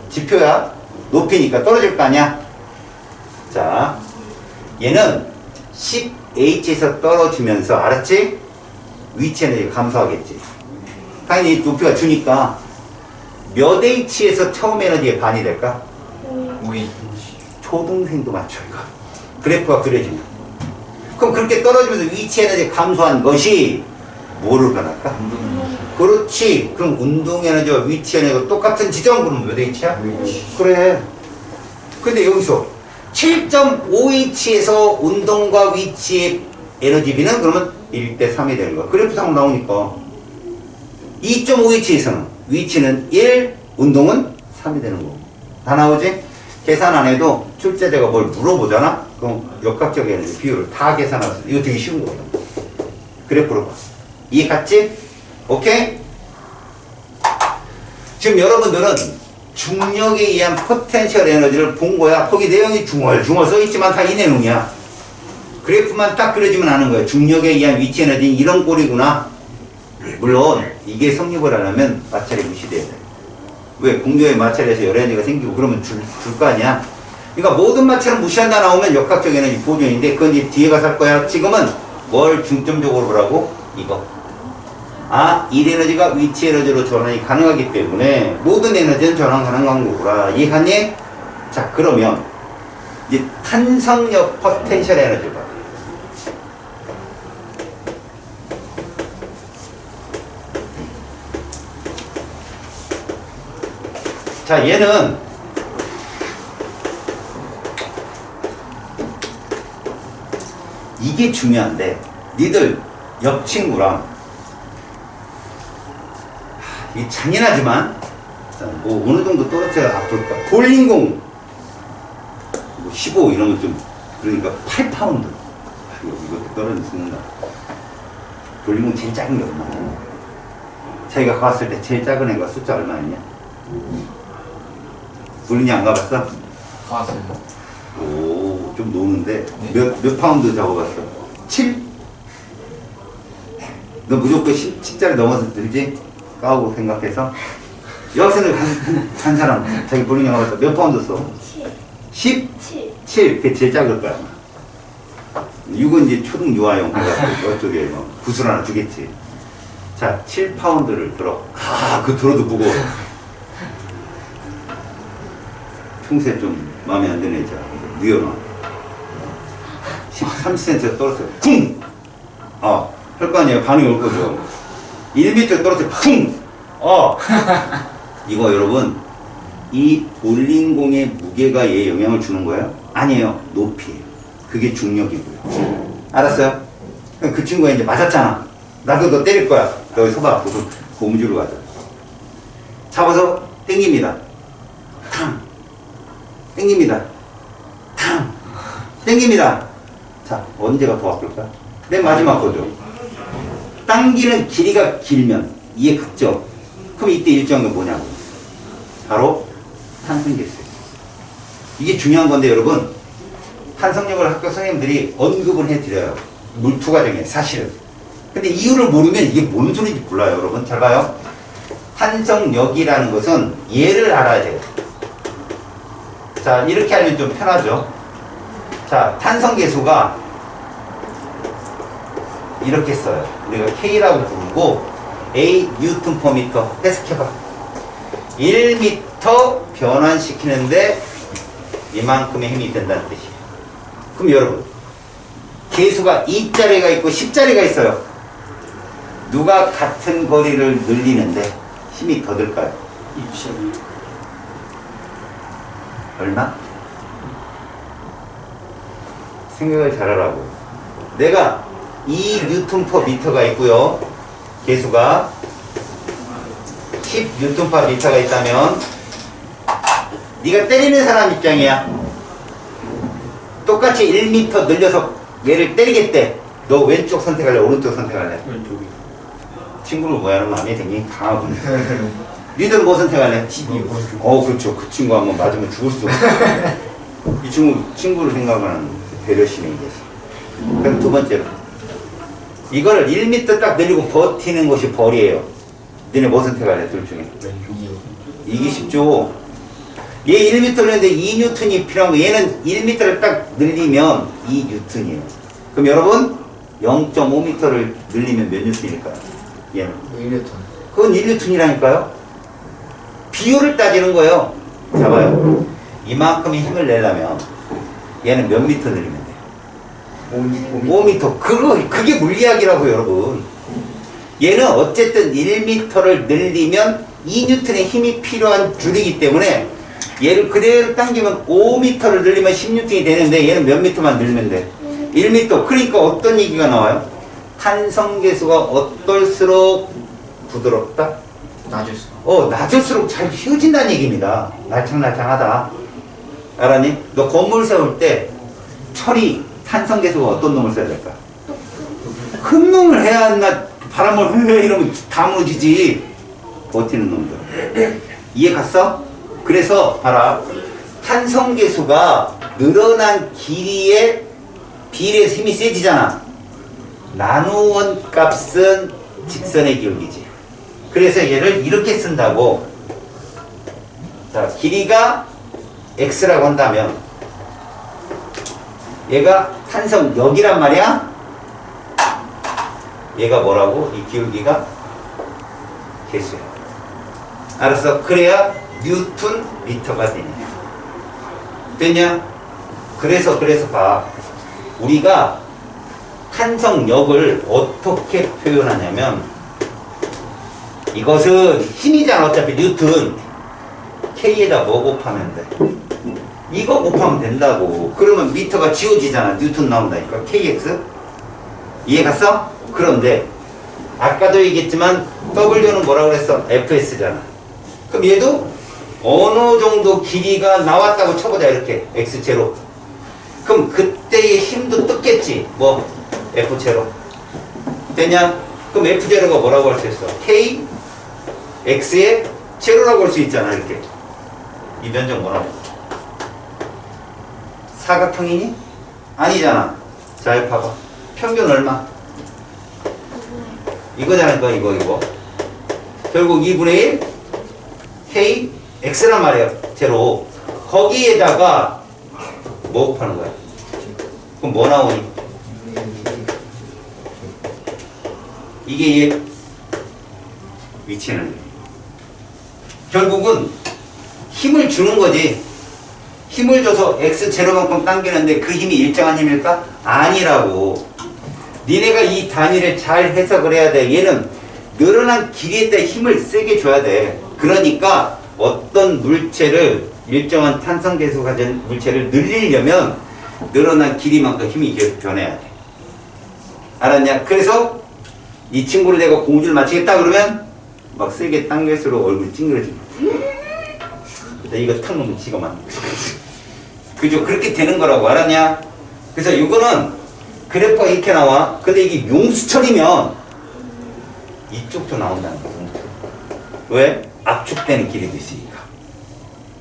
지표야. 높이니까 떨어질 거 아니야? 자, 얘는 10H에서 떨어지면서, 알았지? 위치 에너지 감소하겠지. 당연히 높이가 주니까 몇 H에서 처음 에너지의 반이 될까? 5H. 초등생도 맞춰 이거. 그래프가 그려지면. 그럼 그렇게 떨어지면서 위치 에너지 감소한 것이 뭐를 변할까? 그렇지. 그럼 운동 에너지와 위치 에너지가 똑같은 지점, 그러면 몇 H야? 그래. 근데 여기서 7.5H에서 운동과 위치의 에너지비는 그러면 1대 3이 되는 거야. 그래프상 나오니까 2.5H에서는 위치는 1, 운동은 3이 되는 거고. 다 나오지? 계산 안 해도 출제자가 뭘 물어보잖아? 그럼 역학적 에너지 비율을 다 계산할 수 있어. 이거 되게 쉬운 거야. 그래프로 봐. 이해 갔지? 오케이? 지금 여러분들은 중력에 의한 포텐셜 에너지를 본 거야. 거기 내용이 중얼중얼 써있지만 다 이 내용이야. 그래프만 딱 그려지면 아는 거야. 중력에 의한 위치 에너지는 이런 꼴이구나. 물론 이게 성립을 하려면 마찰이 무시돼야 돼. 왜? 공조의 마찰에서 열 에너지가 생기고 그러면 줄 거 아니야. 그러니까 모든 마찰은 무시한다 나오면 역학적 에너지 보존인데 그건 이제 뒤에 가서 할 거야. 지금은 뭘 중점적으로 보라고? 이거. 아, 일 에너지가 위치 에너지로 전환이 가능하기 때문에 모든 에너지는 전환 가능한 거구나. 이해하니? 자, 그러면 이제 탄성력 포텐셜 에너지 봐. 자, 얘는 이게 중요한데 니들 옆 친구랑 이 잔인하지만 뭐 어느 정도 떨어져야 아플까? 볼링공 뭐 15 이런 거 좀 그러니까 8파운드 이것도 떨어져 죽는다. 볼링공 제일 작은 게 얼마냐? 자기가 가봤을 때 제일 작은 애가 숫자 얼마였냐? 볼링이 안 가봤어? 가왔어요. 오, 좀 노는데 네. 몇 파운드 잡아봤어? 7? 너 무조건 10짜리 넘어서 들지? 까고 생각해서 여학생들 한 사람 자기 볼링 가봤어. 몇 파운드 써? 10? 7. 그게 제일 작을 거야. 6은 이제 초등 유아용 해가지고 저쪽에 뭐 구슬 하나 주겠지. 자, 7파운드를 들어. 그 들어도 무거워. 평소에 좀 마음에 안 드는 애자. 위험한. 13cm 떨어졌어요. 쿵! 할 거 아니에요. 반응이 올 거죠. 1m 떨어졌어요. 쿵! 이거 여러분, 이 볼링공의 무게가 얘에 영향을 주는 거예요? 아니에요. 높이에요. 그게 중력이고요. 알았어요? 그 친구가 이제 맞았잖아. 나도 너 때릴 거야. 너 여기 서봐. 무슨 고무줄로 가자. 잡아서 땡깁니다. 탕! 땡깁니다. 탕! 땡깁니다. 자, 언제가 더 아플까? 맨 마지막 거죠. 당기는 길이가 길면 이해 갔죠? 그럼 이때 일정한 게 뭐냐고. 바로 탄성계수예요. 이게 중요한 건데 여러분, 탄성력을 학교 선생님들이 언급을 해드려요. 물투 과정에 사실은. 근데 이유를 모르면 이게 뭔 소리인지 몰라요. 여러분 잘 봐요. 탄성력이라는 것은 얘를 알아야 돼요. 자, 이렇게 하면 좀 편하죠. 자, 탄성계수가 이렇게 써요. 우리가 K라고 부르고 A 뉴턴 퍼 미터 해석해봐. 1m 변환시키는데 이만큼의 힘이 된다는 뜻이에요. 그럼 여러분, 계수가 2짜리가 있고 10짜리가 있어요. 누가 같은 거리를 늘리는데 힘이 더 들까요? 20. 얼마? 생각을 잘하라고. 내가 2 뉴턴 퍼 미터가 있고요. 계수가 10 뉴턴 퍼 미터가 있다면 네가 때리는 사람 입장이야. 똑같이 1m 늘려서 얘를 때리겠대. 너 왼쪽 선택할래? 오른쪽 선택할래? 왼쪽이. 친구를 뭐하는 마음이 굉장히 강하군요. 니들 뭐 선택할래? 12. 그렇죠. 그 친구 한번 맞으면 죽을 수 없어. 이 친구를 생각하는 배려심이 이제. 그럼 두 번째로. 이거를 1m 딱 늘리고 버티는 것이 벌이에요. 니네 뭐 선택할래? 둘 중에. 왼쪽이요. 이게 쉽죠. 얘 1m 늘리는데 2N이 필요한 거. 얘는 1m를 딱 늘리면 2N이에요. 그럼 여러분 0.5m를 늘리면 몇 N일까요? 얘는. 1m. 그건 1N이라니까요. 비율을 따지는 거예요. 잡아요. 이만큼의 힘을 내려면 얘는 몇 미터 늘리면 돼요? 5m. 그게 물리학이라고요, 여러분. 얘는 어쨌든 1m를 늘리면 2N의 힘이 필요한 줄이기 때문에 얘를 그대로 당기면 5m를 늘리면 10N이 되는데 얘는 몇 미터만 늘리면 돼? 1m. 그러니까 어떤 얘기가 나와요? 탄성계수가 어떨수록 부드럽다? 낮을수록. 낮을수록 잘 휘어진다는 얘기입니다. 날창날창하다. 알았니? 너 건물 세울 때 철이 탄성계수가 어떤 놈을 써야 될까? 큰 놈을 해야 한나 바람을 흐 이러면 다 무너지지. 버티는 놈들. 이해 갔어? 그래서 봐라. 탄성계수가 늘어난 길이에 비례해서 힘이 세지잖아. 나누원 값은 직선의 기울기지. 그래서 얘를 이렇게 쓴다고. 자, 길이가 x라고 한다면 얘가 탄성력이란 말이야. 얘가 뭐라고? 이 기울기가 개수야. 알았어? 그래야 뉴턴 미터가 되냐. 됐냐? 그래서 봐. 우리가 탄성력을 어떻게 표현하냐면 이것은 힘이잖아. 어차피 뉴턴. K에다 뭐 곱하면 돼? 이거 곱하면 된다고. 그러면 미터가 지워지잖아. 뉴턴 나온다니까. KX. 이해 갔어? 그런데 아까도 얘기했지만 W는 뭐라고 그랬어? FS잖아. 그럼 얘도 어느 정도 길이가 나왔다고 쳐보자. 이렇게 X0. 그럼 그때의 힘도 뜯겠지. 뭐 F0 되냐? 그럼 F0가 뭐라고 할 수 있어? K X의 제로라고 할 수 있잖아. 이렇게 이 면적 뭐라고? 사각형이니? 아니잖아. 잘 봐봐. 평균 얼마? 이거잖아. 이거 결국 2분의 1 K X란 말이에요. 제로. 거기에다가 뭐 곱하는 거야? 그럼 뭐 나오니? 이게 얘 위치는 결국은 힘을 주는 거지. 힘을 줘서 X0만큼 당기는데 그 힘이 일정한 힘일까? 아니라고. 니네가 이 단위를 잘 해석을 해야 돼. 얘는 늘어난 길이에 따라 힘을 세게 줘야 돼. 그러니까 어떤 물체를 일정한 탄성계수 가진 물체를 늘리려면 늘어난 길이만큼 힘이 계속 변해야 돼. 알았냐? 그래서 이 친구를 내가 고무줄 맞추겠다 그러면 막 세게 당길수록 얼굴이 찡그러지고 이거 탁 놓으면 지가 만 그죠? 그렇게 되는 거라고. 알았냐? 그래서 이거는 그래프가 이렇게 나와. 근데 이게 용수철이면 이쪽도 나온다는 거야. 왜? 압축되는 길이도 있으니까.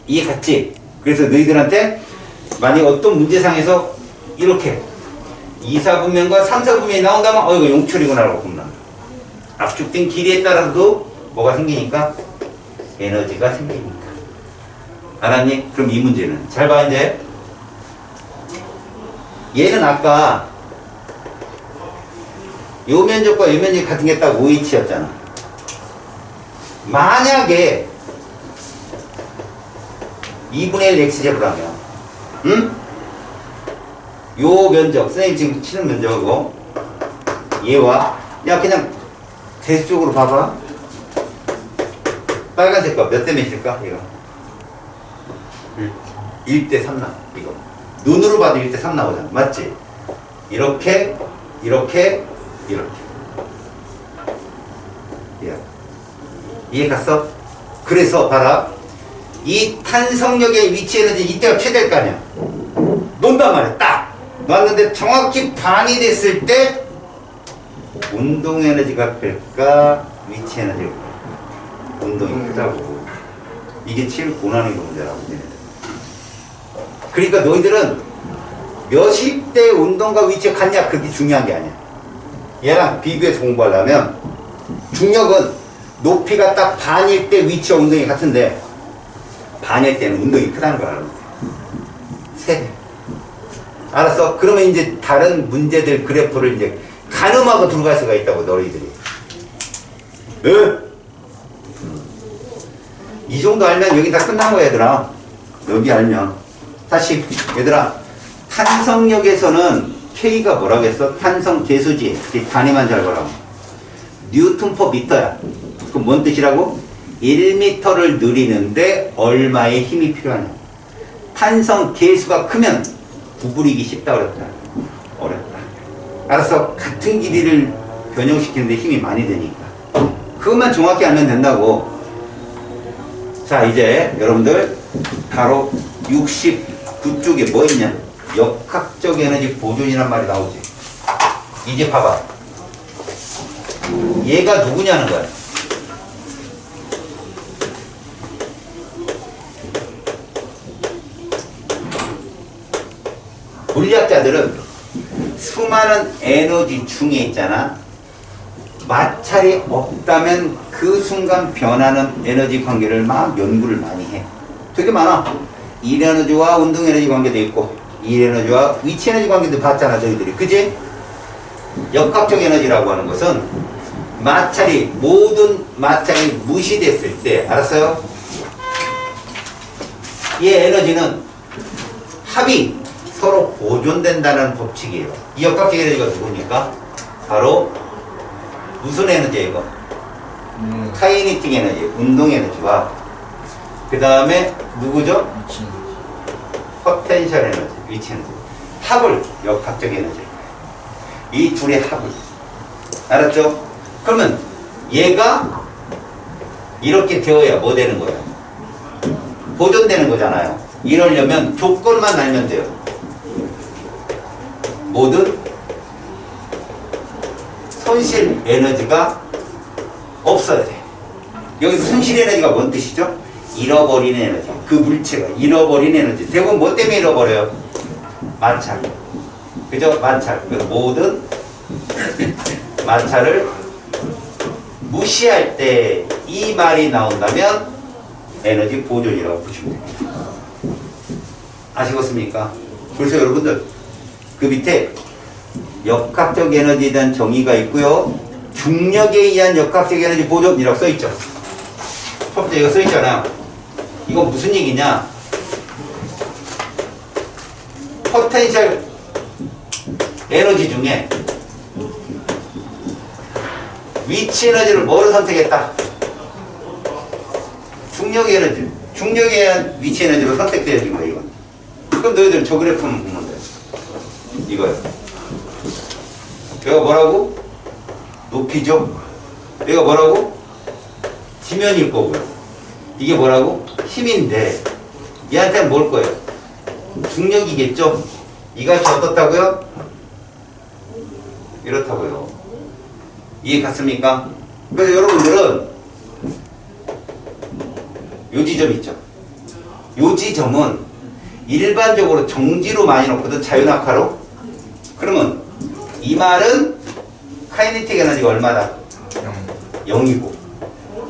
이해 갔지? 그래서 너희들한테 만약 어떤 문제상에서 이렇게 2, 4분면과 3, 4분면이 나온다면 이거 용철이구나라고 보면 난다. 압축된 길이에 따라서도 뭐가 생기니까? 에너지가 생기니까. 알았니? 그럼 이 문제는 잘 봐. 이제 얘는 아까 요 면적과 요 면적이 같은 게 딱 OH였잖아. 만약에 2분의 1 X제곱라면 요 면적, 선생님 지금 치는 면적하고 얘와 야 그냥 대수적으로 봐봐. 빨간색 거 몇 대 몇일까? 이거 1대 3 나와. 이거 눈으로 봐도 1대 3 나오잖아. 맞지? 이렇게 이해 갔어? 그래서 봐라. 이 탄성력의 위치 에너지 이때가 최대일 거 아니야. 논단 말이야. 딱 놨는데 정확히 반이 됐을 때 운동 에너지가 클까 위치 에너지가 클까? 운동이 크다고. 이게 제일 고난의 문제라고. 그러니까 너희들은 몇십 대 운동과 위치가 같냐 그게 중요한 게 아니야. 얘랑 비교해서 공부하려면 중력은 높이가 딱 반일 때 위치와 운동이 같은데 반일 때는 운동이 크다는 걸 알아야 돼. 세. 알았어? 그러면 이제 다른 문제들 그래프를 이제 가늠하고 들어갈 수가 있다고 너희들이. 네? 이 정도 알면 여기 다 끝난 거야 얘들아. 여기 알면. 다시 얘들아 탄성력에서는 K가 뭐라고 했어? 탄성 계수지. 단위만 잘 보라고. 뉴턴 퍼 미터야. 그럼 뭔 뜻이라고? 1m를 느리는데 얼마의 힘이 필요하냐. 탄성 계수가 크면 구부리기 쉽다 어렵다. 어렵다. 알았어. 같은 길이를 변형시키는데 힘이 많이 드니까. 그것만 정확히 알면 된다고. 자 이제 여러분들 바로 69쪽에 뭐 있냐. 역학적 에너지 보존이란 말이 나오지. 이제 봐봐. 얘가 누구냐는 거야. 물리학자들은 수많은 에너지 중에 있잖아. 마찰이 없다면 그 순간 변하는 에너지 관계를 막 연구를 많이 해. 되게 많아. 일 에너지와 운동 에너지 관계도 있고 일 에너지와 위치 에너지 관계도 봤잖아 저희들이. 그지? 역학적 에너지라고 하는 것은 모든 마찰이 무시됐을 때, 알았어요? 이 에너지는 합이 서로 보존된다는 법칙이에요. 이 역학적 에너지가 누굽니까? 바로 무슨 에너지예요 이거? 카이네틱 에너지, 운동 에너지와 그 다음에 누구죠? 포텐셜 에너지, 위치 에너지. 합을 역학적 에너지. 이 둘의 합을. 알았죠? 그러면 얘가 이렇게 되어야 뭐 되는 거예요? 보존되는 거잖아요. 이러려면 조건만 알면 돼요. 모든 손실 에너지가 없어야 돼. 여기서 손실 에너지가 뭔 뜻이죠? 잃어버린 에너지. 그 물체가 잃어버린 에너지. 대부분 뭐 때문에 잃어버려요? 마찰. 그죠? 마찰. 모든 마찰을 무시할 때 이 말이 나온다면 에너지 보존이라고 보시면 됩니다. 아시겠습니까? 그래서 여러분들 그 밑에 역학적 에너지에 대한 정의가 있고요. 중력에 의한 역학적 에너지 보존이라고 써있죠. 첫 번째 이거 써있잖아요. 이건 무슨 얘기냐? 포텐셜 에너지 중에 위치 에너지를 뭐를 선택했다? 중력 에너지. 중력에 의한 위치 에너지로 선택되어진 거예요, 이건. 그럼 너희들 저 그래프만 보면 돼. 이거요. 얘가 뭐라고? 높이죠? 얘가 뭐라고? 지면일 거고요. 이게 뭐라고? 힘인데 얘한테는 뭘 거예요? 중력이겠죠? 이 값이 어떻다고요? 이렇다고요. 이해 갔습니까? 그래서 여러분들은 요 지점 있죠? 요 지점은 일반적으로 정지로 많이 놓거든, 자유낙하로. 그러면 이 말은 카이네틱 에너지가 얼마다? 0이고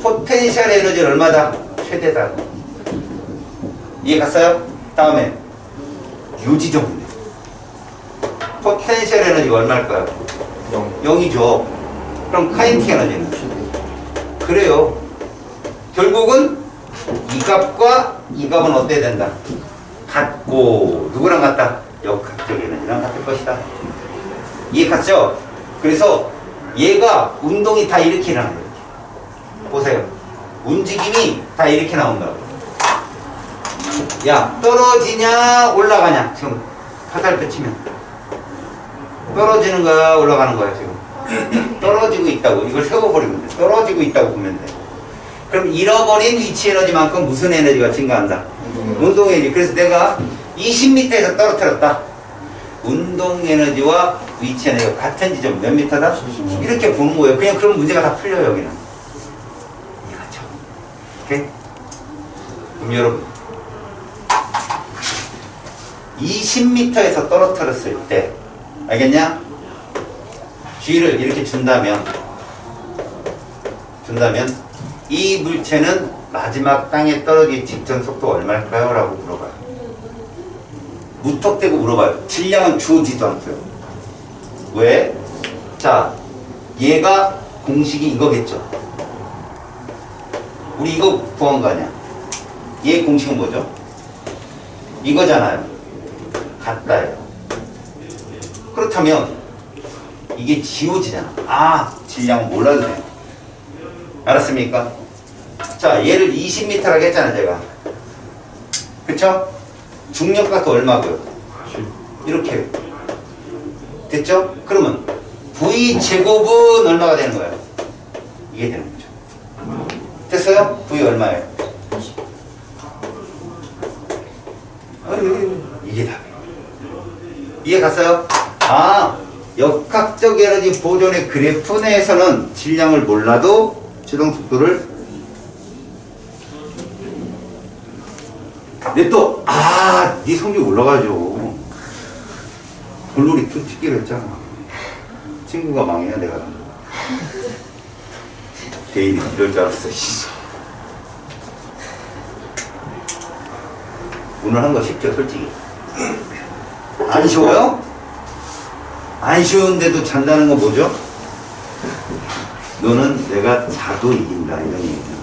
포텐셜 에너지는 얼마다? 최대다. 이해 갔어요? 다음에 요 지점인데 포텐셜 에너지가 얼마일까요? 0이죠. 그럼 카이네틱 에너지는? 그래요. 결국은 이 값과 이 값은 어때야 된다? 같고 누구랑 같다? 역학적 에너지랑 같을 것이다. 이해 갔죠? 그래서 얘가 운동이 다 이렇게 일어나는 거예요. 보세요. 움직임이 다 이렇게 나온다고. 야, 떨어지냐 올라가냐? 지금 화살표 치면 떨어지는 거야 올라가는 거야? 지금 떨어지고 있다고. 이걸 세워버리면 돼. 떨어지고 있다고 보면 돼. 그럼 잃어버린 위치 에너지만큼 무슨 에너지가 증가한다? 운동 에너지. 그래서 내가 20m에서 떨어뜨렸다. 운동 에너지와 위치 에너지가 같은 지점 몇 미터다? 이렇게 보는 거예요. 그냥 그럼 문제가 다 풀려요, 여기는. 이해갔죠? 오케이? 그럼 여러분 20m에서 떨어뜨렸을 때 알겠냐? G를 이렇게 준다면 이 물체는 마지막 땅에 떨어지기 직전 속도가 얼마일까요? 라고 물어봐요. 무턱대고 물어봐요. 질량은 주어지도 않고요. 왜? 자, 얘가 공식이 이거겠죠. 우리 이거 구한 거 아니야? 얘 공식은 뭐죠? 이거잖아요. 같다예요. 그렇다면 이게 지워지잖아. 아, 질량은 몰라도 돼요. 알았습니까? 자, 얘를 20m라고 했잖아, 제가. 그쵸? 중력값도 얼마고요? 이렇게. 됐죠? 그러면 V 제곱은 얼마가 되는 거예요? 이게 되는 거죠. 됐어요? V 얼마예요? 이게 답이에요. 이해 갔어요? 아, 역학적 에너지 보존의 그래프 내에서는 질량을 몰라도 제동 속도를 근데 또 네 성적 올라가죠. 볼놀이 툭 찍기로 했잖아. 친구가 망해야 내가 대인이 이럴 줄 알았어. 오늘 한 거 쉽죠, 솔직히. 안 쉬워요? 안 쉬운데도 잔다는 건 뭐죠? 너는 내가 자도 이긴다, 이런 얘기잖아.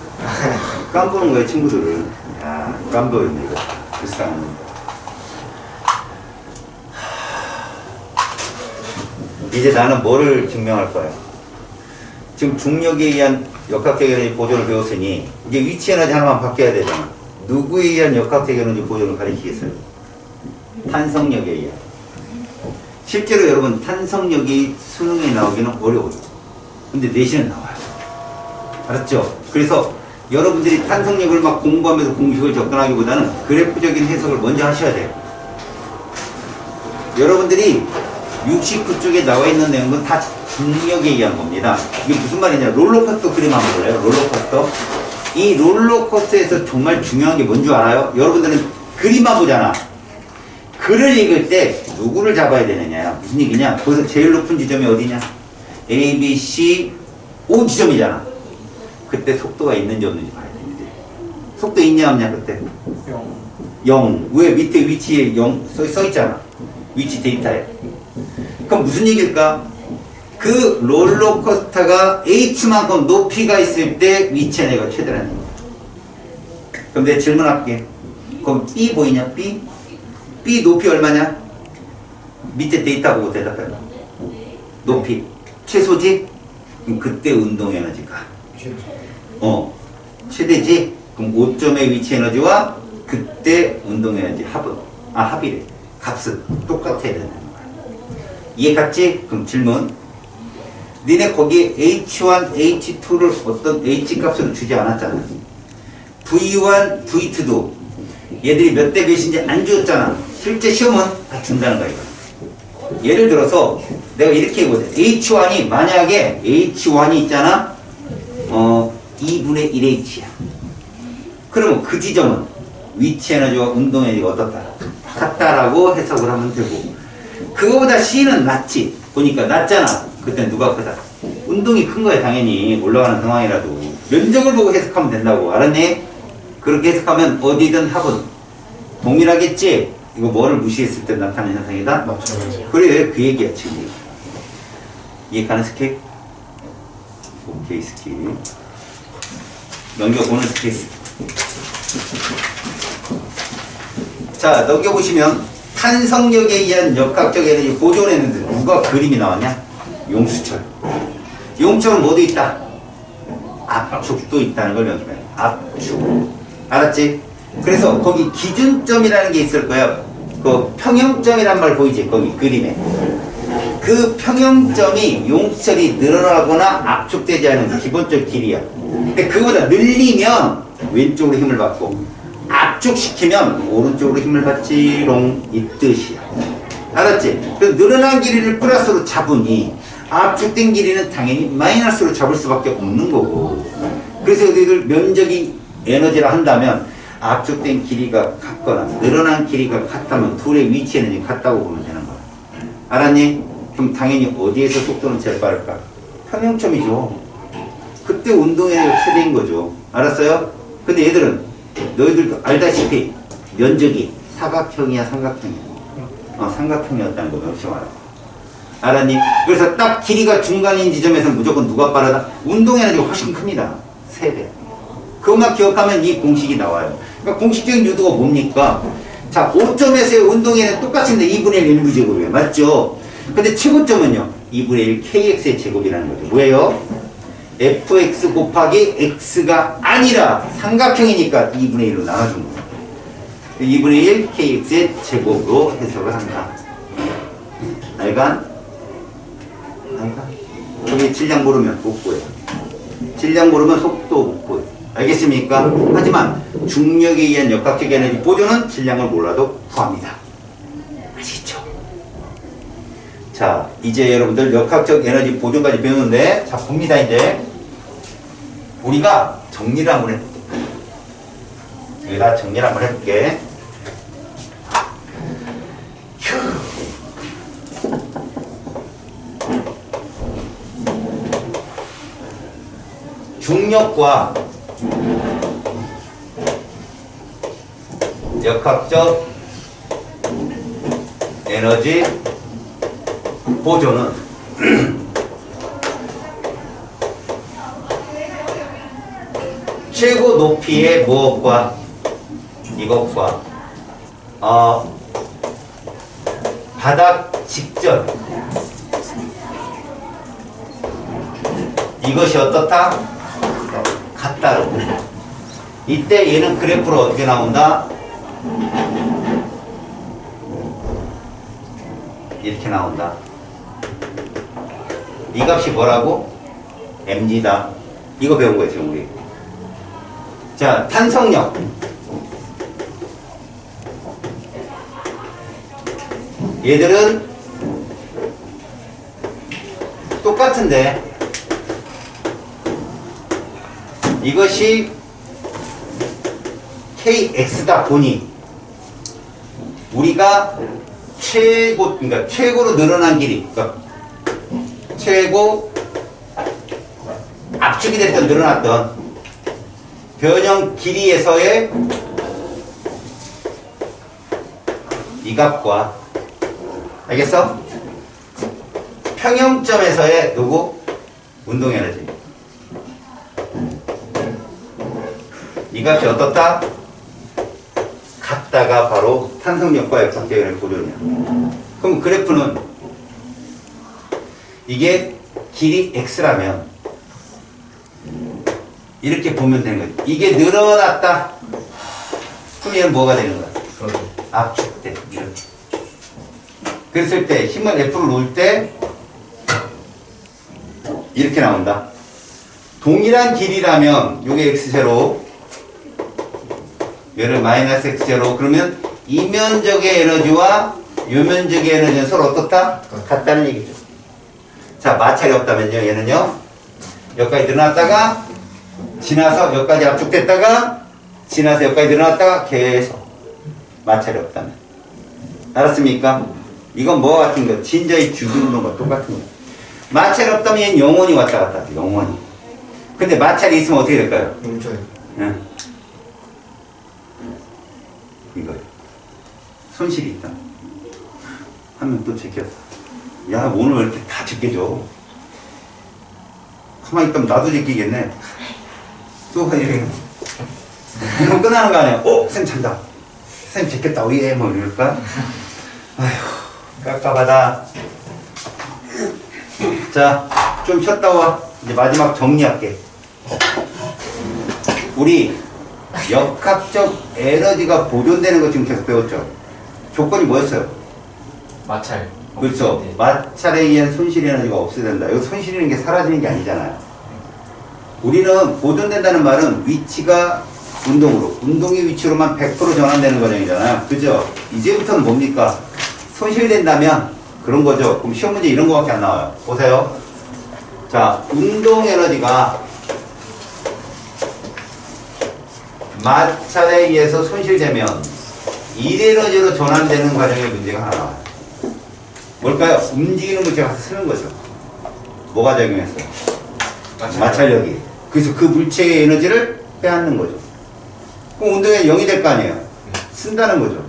깜보는 거야, 친구들을. 야, 깜보였네, 이거. 불쌍한. 이제 나는 뭐를 증명할 거야? 지금 중력에 의한 역학적 에너지 보존을 배웠으니, 이제 위치 에너지 하나만 바뀌어야 되잖아. 누구에 의한 역학적 에너지 보존을 가리키겠어요? 탄성력에 의한. 실제로 여러분 탄성력이 수능에 나오기는 어려워요. 근데 내신은 나와요. 알았죠? 그래서 여러분들이 탄성력을 막 공부하면서 공식을 접근하기보다는 그래프적인 해석을 먼저 하셔야 돼요. 여러분들이 69쪽에 나와 있는 내용은 다 중력에 의한 겁니다. 이게 무슨 말이냐? 롤러코스터 그림 한번 볼래요? 롤러코스터. 이 롤러코스터에서 정말 중요한 게 뭔 줄 알아요? 여러분들은 그림만 보잖아. 글을 읽을 때 누구를 잡아야 되느냐? 무슨 얘기냐? 거기서 제일 높은 지점이 어디냐? A, B, C, O 지점이잖아. 그때 속도가 있는지 없는지 봐야 되는데. 속도 있냐 없냐 그때? 0. 왜? 밑에 위치에 0 써 있잖아. 위치 데이터에. 그럼 무슨 얘기일까? 그 롤러코스터가 H만큼 높이가 있을 때 위치에 내가 최대라는 거야. 그럼 내가 질문할게. 그럼 B 보이냐? B? B 높이 얼마냐? 밑에 데이터 보고 대답해. 높이. 최소지? 그럼 그때 운동 에너지가. 최대지? 그럼 5점의 위치 에너지와 그때 운동 에너지 합이래. 값은 똑같아야 되는 거야. 이해 갔지? 그럼 질문. 니네 거기에 H1, H2를 어떤 H 값으로 주지 않았잖아. V1, V2도 얘들이 몇 대 몇인지 안 주었잖아. 실제 시험은 다 준다는 거야, 이거. 예를 들어서 내가 이렇게 해보자. H1이 만약에 H1이 있잖아. 2분의 1H야. 그러면 그 지점은 위치 에너지와 운동 에너지가 어떻다? 같다라고 해석을 하면 되고, 그거보다 C는 낮지. 보니까 낮잖아. 그때 누가 크다? 운동이 큰 거야, 당연히. 올라가는 상황이라도. 면적을 보고 해석하면 된다고. 알았니? 그렇게 해석하면 어디든 합은 동일하겠지? 이거 뭐를 무시했을 때 나타나는 현상이다? 그래, 그 얘기야, 지금. 이해 가는 스킵? 오케이, 스킵. 넘겨보는 스킵. 자, 넘겨보시면 탄성력에 의한 역학적 에너지 보존했는데 누가 그림이 나왔냐? 용수철. 용수철은 뭐도 있다? 압축도 있다는 걸 명심해. 압축. 알았지? 그래서 거기 기준점이라는 게 있을 거야. 그 평형점이란 말 보이지? 거기 그림에. 그 평형점이 용수철이 늘어나거나 압축되지 않은 기본적 길이야. 근데 그거보다 늘리면 왼쪽으로 힘을 받고 압축시키면 오른쪽으로 힘을 받지롱, 이 뜻이야. 알았지? 그 늘어난 길이를 플러스로 잡으니 압축된 길이는 당연히 마이너스로 잡을 수밖에 없는 거고. 그래서 너희들 면적이 에너지라 한다면 압축된 길이가 같거나 늘어난 길이가 같다면 둘의 위치 에너지 같다고 보면 되는 거야. 알았니? 그럼 당연히 어디에서 속도는 제일 빠를까? 평형점이죠. 그때 운동의 최대인 거죠. 알았어요? 근데 얘들은 너희들도 알다시피 면적이 사각형이야, 삼각형이야? 삼각형이었다는 거 역시 알아. 알았니? 그래서 딱 길이가 중간인 지점에서는 무조건 누가 빠르다? 운동 에너지가 훨씬 큽니다. 3배. 그것만 기억하면 이 공식이 나와요. 그러니까 공식적인 유도가 뭡니까? 자, 5점에서의 운동 에너지 똑같은데 2분의 1 일부제곱이에요. 맞죠? 근데 최고점은요, 2분의 1 kx의 제곱이라는 거죠. 뭐예요? fx 곱하기 x가 아니라 삼각형이니까 2분의 1로 나눠준 거예요. 2분의 1 kx의 제곱으로 해석을 한다. 알간? 저기 질량 모르면 못 보여요. 질량 모르면 속도 못 보여요. 알겠습니까? 하지만 중력에 의한 역학적 에너지 보존은 질량을 몰라도 구합니다. 아시죠? 자, 이제 여러분들 역학적 에너지 보존까지 배우는데, 자, 봅니다, 이제. 우리가 정리를 한번 해볼게. 여기다 정리를 한번 해볼게. 중력과 역학적 에너지 보존은 최고 높이의 무엇과 이것과 바닥 직전 이것이 어떻다? 같다로. 이때 얘는 그래프로 어떻게 나온다? 이렇게 나온다. 이 값이 뭐라고? mg다. 이거 배운 거예요, 지금 우리. 자, 탄성력. 얘들은 똑같은데 이것이 kx다 보니 우리가 그러니까 최고로 늘어난 길이, 그러니까 최고 압축이 됐던 늘어났던 변형 길이에서의 이 값과, 알겠어? 평형점에서의 누구? 운동에너지. 이 값이 어떻다? 같다가 바로 탄성력과 역학계열의 고조냐. 그럼 그래프는 이게 길이 x라면 이렇게 보면 되는 거지. 이게 늘어났다. 그럼 얘는 뭐가 되는 거야? 압축돼. 이렇게. 그랬을 때 힘을 F를 놓을 때 이렇게 나온다. 동일한 길이라면 요게 x0, 얘를 마이너스 x0, 그러면 이 면적의 에너지와 요 면적의 에너지는 서로 어떻다? 같다는 얘기죠. 자, 마찰이 없다면요, 얘는요 여기까지 늘어났다가 지나서 여기까지 압축됐다가 지나서 여기까지 늘어났다가 계속 마찰이 없다면. 알았습니까? 이건 뭐와 같은 거? 진저의 주둔론과 똑같은 거. 마찰이 없다면 얘는 영원히 왔다 갔다 하죠. 영원히. 근데 마찰이 있으면 어떻게 될까요? 멈춰요. 응? 이거요. 손실이 있다. 하면 또 제꼈어. 야, 오늘 왜 이렇게 다 제껴줘? 가만히 있다면 나도 제끼겠네. 또 이렇게. 그럼 끝나는 거 아니야? 쌤 잔다. 쌤 제꼈다. 예, 뭐 이럴까? 아휴, 깝깝하다. 자, 좀 쉬었다 와. 이제 마지막 정리할게. 우리 역학적 에너지가 보존되는 거 지금 계속 배웠죠? 조건이 뭐였어요? 마찰. 그렇죠. 네. 마찰에 의한 손실 에너지가 없어야 된다. 여기 손실이라는 게 사라지는 게 아니잖아요. 우리는 보존된다는 말은 위치가 운동으로, 운동의 위치로만 100% 전환되는 과정이잖아요. 그죠? 이제부터는 뭡니까? 손실된다면 그런 거죠. 그럼 시험 문제 이런 거밖에 안 나와요. 보세요. 자, 운동 에너지가 마찰에 의해서 손실되면 일 에너지로 전환되는 과정의 문제가 하나 나와요. 뭘까요? 움직이는 물체가 가서 쓰는 거죠. 뭐가 작용했어요? 마찰력이. 그래서 그 물체의 에너지를 빼앗는 거죠. 그럼 운동에 0이 될 거 아니에요? 쓴다는 거죠.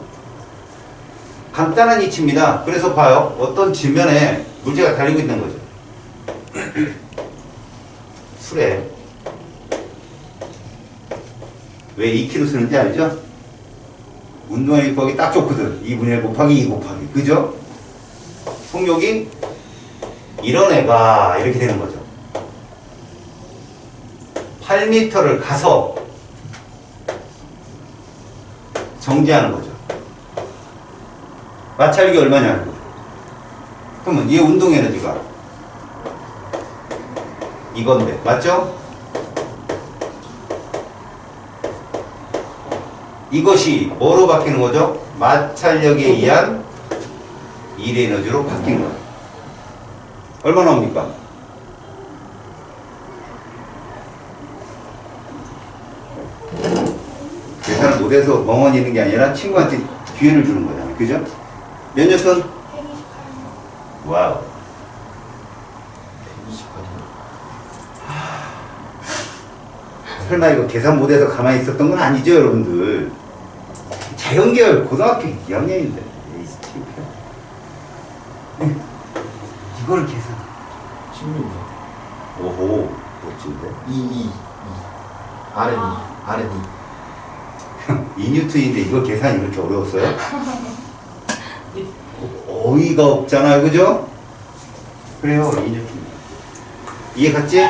간단한 이치입니다. 그래서 봐요. 어떤 지면에 물체가 달리고 있는 거죠. 술에 왜 2kg 쓰는지 알죠? 운동의 거기 딱 좋거든. 2분의 1 곱하기 2 곱하기. 그죠? 속력이 이런 애가 이렇게 되는 거죠. 8m를 가서 정지하는 거죠. 마찰력이 얼마냐? 그러면 이 운동 에너지가 이건데, 맞죠? 이것이 뭐로 바뀌는 거죠? 마찰력에 의한 일 에너지로 바뀐 거예요. 얼마 나옵니까? 계산을 못해서 멍하니 있는 게 아니라 친구한테 기회를 주는 거잖아요. 그죠? 몇 뉴턴? 와우. 120까지. 설마 이거 계산 못해서 가만히 있었던 건 아니죠, 여러분들? 자연계열 고등학교 2학년인데. 이걸 계산. 16이요. 오호, 멋진데? 2. R2. 2뉴턴인데 이거 계산이 이렇게 어려웠어요? 어이가 없잖아요, 그죠? 그래요, 2뉴턴. 이해 갔지?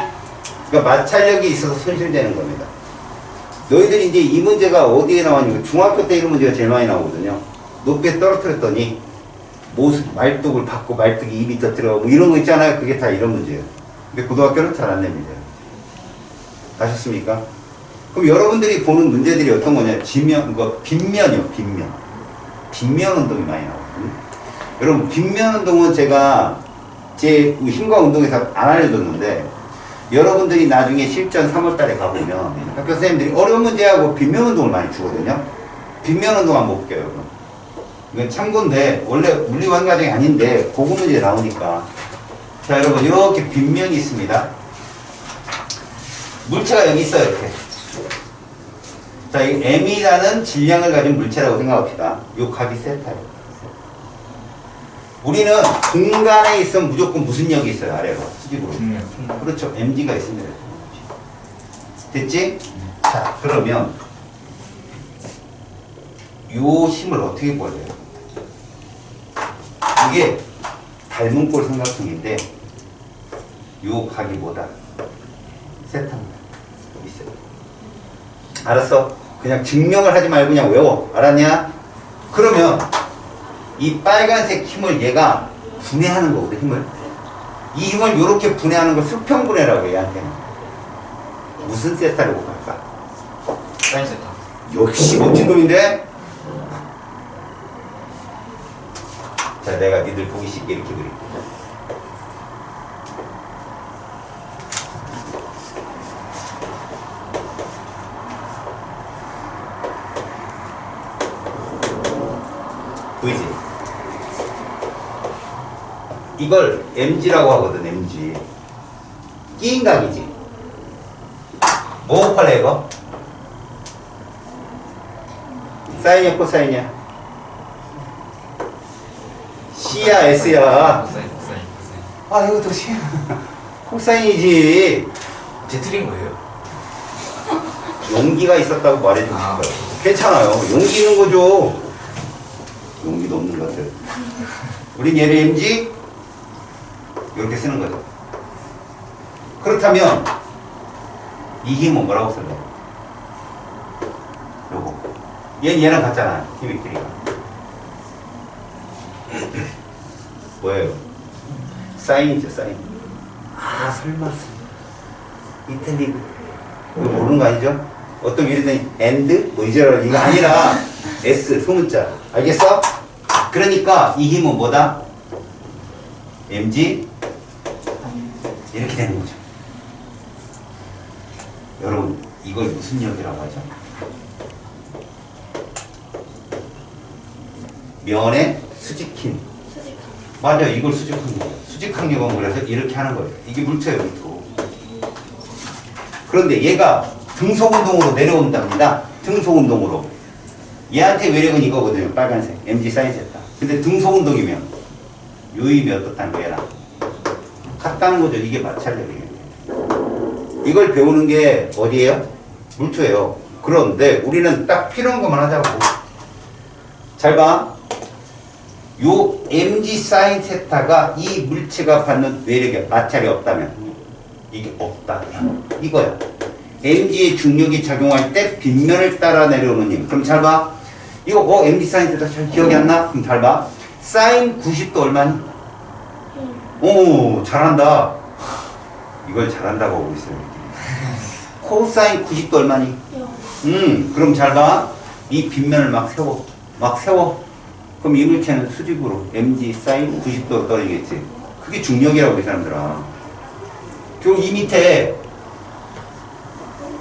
그러니까 마찰력이 있어서 손실되는 겁니다. 너희들이 이제 이 문제가 어디에 나왔냐면 중학교 때 이런 문제가 제일 많이 나오거든요. 높이에 떨어뜨렸더니 모습, 말뚝을 받고 말뚝이 입이 터뜨려 뭐 이런 거 있잖아요. 그게 다 이런 문제예요. 근데 고등학교는 잘 안 냅니다. 아셨습니까? 그럼 여러분들이 보는 문제들이 어떤 거냐? 빗면이요, 빗면. 빗면 운동이 많이 나오거든요. 여러분, 빗면 운동은 제가 제 힘과 운동에서 안 알려줬는데, 여러분들이 나중에 실전 3월 달에 가보면 학교 선생님들이 어려운 문제하고 빗면 운동을 많이 주거든요. 빗면 운동 한번 볼게요, 여러분. 이건 참고인데, 원래 물리관 과정이 아닌데, 고급 문제 나오니까. 자, 여러분, 이렇게 빗면이 있습니다. 물체가 여기 있어요, 이렇게. 자, 이 m이라는 질량을 가진 물체라고 생각합시다. 요 각이 세타예요. 우리는 공간에 있으면 무조건 무슨 역이 있어요, 아래로. 수직으로. 그렇죠. mg가 있습니다. 됐지? 자, 그러면 요 힘을 어떻게 구해요? 이게 닮은 꼴 삼각형인데 요 각이 뭐다? 세타입니다. 있어요. 알았어? 그냥 증명을 하지 말고 그냥 외워. 알았냐? 그러면 이 빨간색 힘을 얘가 분해하는 거거든, 힘을. 이 힘을 이렇게 분해하는 걸 수평분해라고 해, 얘한테는. 무슨 세타를 곱할까? 사인 세타. 역시 멋진 놈인데? 자, 내가 니들 보기 쉽게 이렇게 그릴게. 보이지? 이걸 mg라고 하거든, mg. 끼인 각이지. 뭐 곱할래, 이거? 사인이야, 코사인이야? C야, S야? 코사인, 코사인, 코사인. 아, 이것도 C. 코사인이지. 제 틀린 거예요? 용기가 있었다고 말해주고 아. 싶어요. 괜찮아요. 용기 있는 거죠. 용기도 없는 것 같아요. 우린 얘를 mg 이렇게 쓰는 거죠. 그렇다면 이 힘은 뭐라고 쓸래? 요거. 얘랑 같잖아. 힘의 길이가. 뭐예요? 사인이죠, 사인. 아, 설마. 이탈리그. 이거 모르는 거 아니죠? 어떤 예를 and? 뭐 이제 이거 아니라 S, 소문자. 알겠어? 그러니까 이 힘은 뭐다? mg 이렇게 되는 거죠. 여러분, 이걸 무슨 역이라고 하죠? 면의 수직힘. 수직한. 맞아, 이걸 수직한 거예요. 수직한 경우는 그래서 이렇게 하는 거예요. 이게 물체예요, 물체. 그런데 얘가 등속운동으로 내려온답니다. 등속운동으로. 얘한테 외력은 이거거든요. 빨간색. mg 사인 세타. 근데 등속운동이면 요임이 어떻다는 거야, 얘랑. 같다는 거죠. 이게 마찰력이에요. 이걸 배우는 게 어디예요? 물투예요. 그런데 우리는 딱 필요한 것만 하자고. 잘 봐. 요 mg 사인 세타가 이 물체가 받는 외력에 마찰이 없다면 이게 없다. 이거야. mg의 중력이 작용할 때 빗면을 따라 내려오는 힘. 그럼 잘 봐. 이거 mg 사인 세타 잘 기억이 안 나? 그럼 잘 봐. 사인 90도 얼마니? 오, 잘한다. 이걸 잘한다고 하고 있어요. 코사인 90도 얼마니? 그럼 잘 봐. 이 빗면을 막 세워. 막 세워. 그럼 이 물체는 수직으로 mg 사인 90도로 떨어지겠지. 그게 중력이라고 이 사람들아. 그리고 이 밑에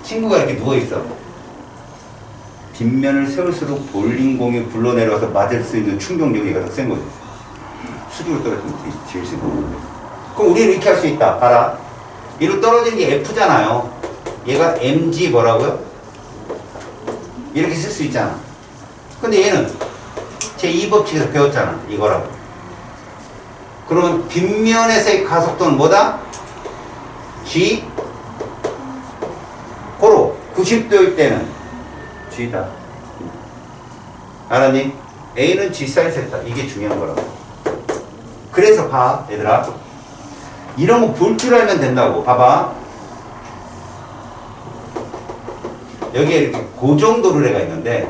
친구가 이렇게 누워있어. 빗면을 세울수록 볼링공이 굴러내려와서 맞을 수 있는 충격력이 더 센 거지. 수직으로 떨어지면 제일 센 거거든. 그럼 우리는 이렇게 할 수 있다. 봐라. 이로 떨어지는 게 F잖아요. 얘가 mg 뭐라고요? 이렇게 쓸 수 있잖아. 근데 얘는 제2법칙에서 배웠잖아. 이거라고. 그러면 빗면에서의 가속도는 뭐다? G 고로 90도일 때는 G다. 알았니? A는 G 사인 세타. 이게 중요한 거라고. 그래서 봐, 얘들아. 이런 거 볼 줄 알면 된다고. 봐봐. 여기에 이렇게 고정도르래가 있는데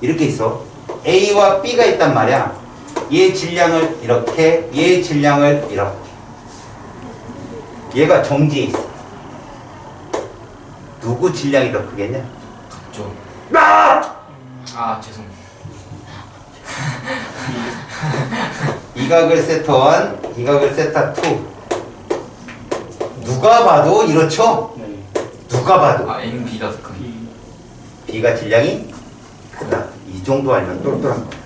이렇게 있어. A와 B가 있단 말이야. 얘 질량을 이렇게, 얘 질량을 이렇게. 얘가 정지해 있어. 누구 질량이 더 크겠냐? 좀. 아! 아, 죄송해요. 이각을 세타 1, 이각을 세타 2. 누가 봐도 이렇죠? 누가 봐도. 아, MB가 더 크네. B가 질량이 크다. 이 정도 알면 똘똘한 거야.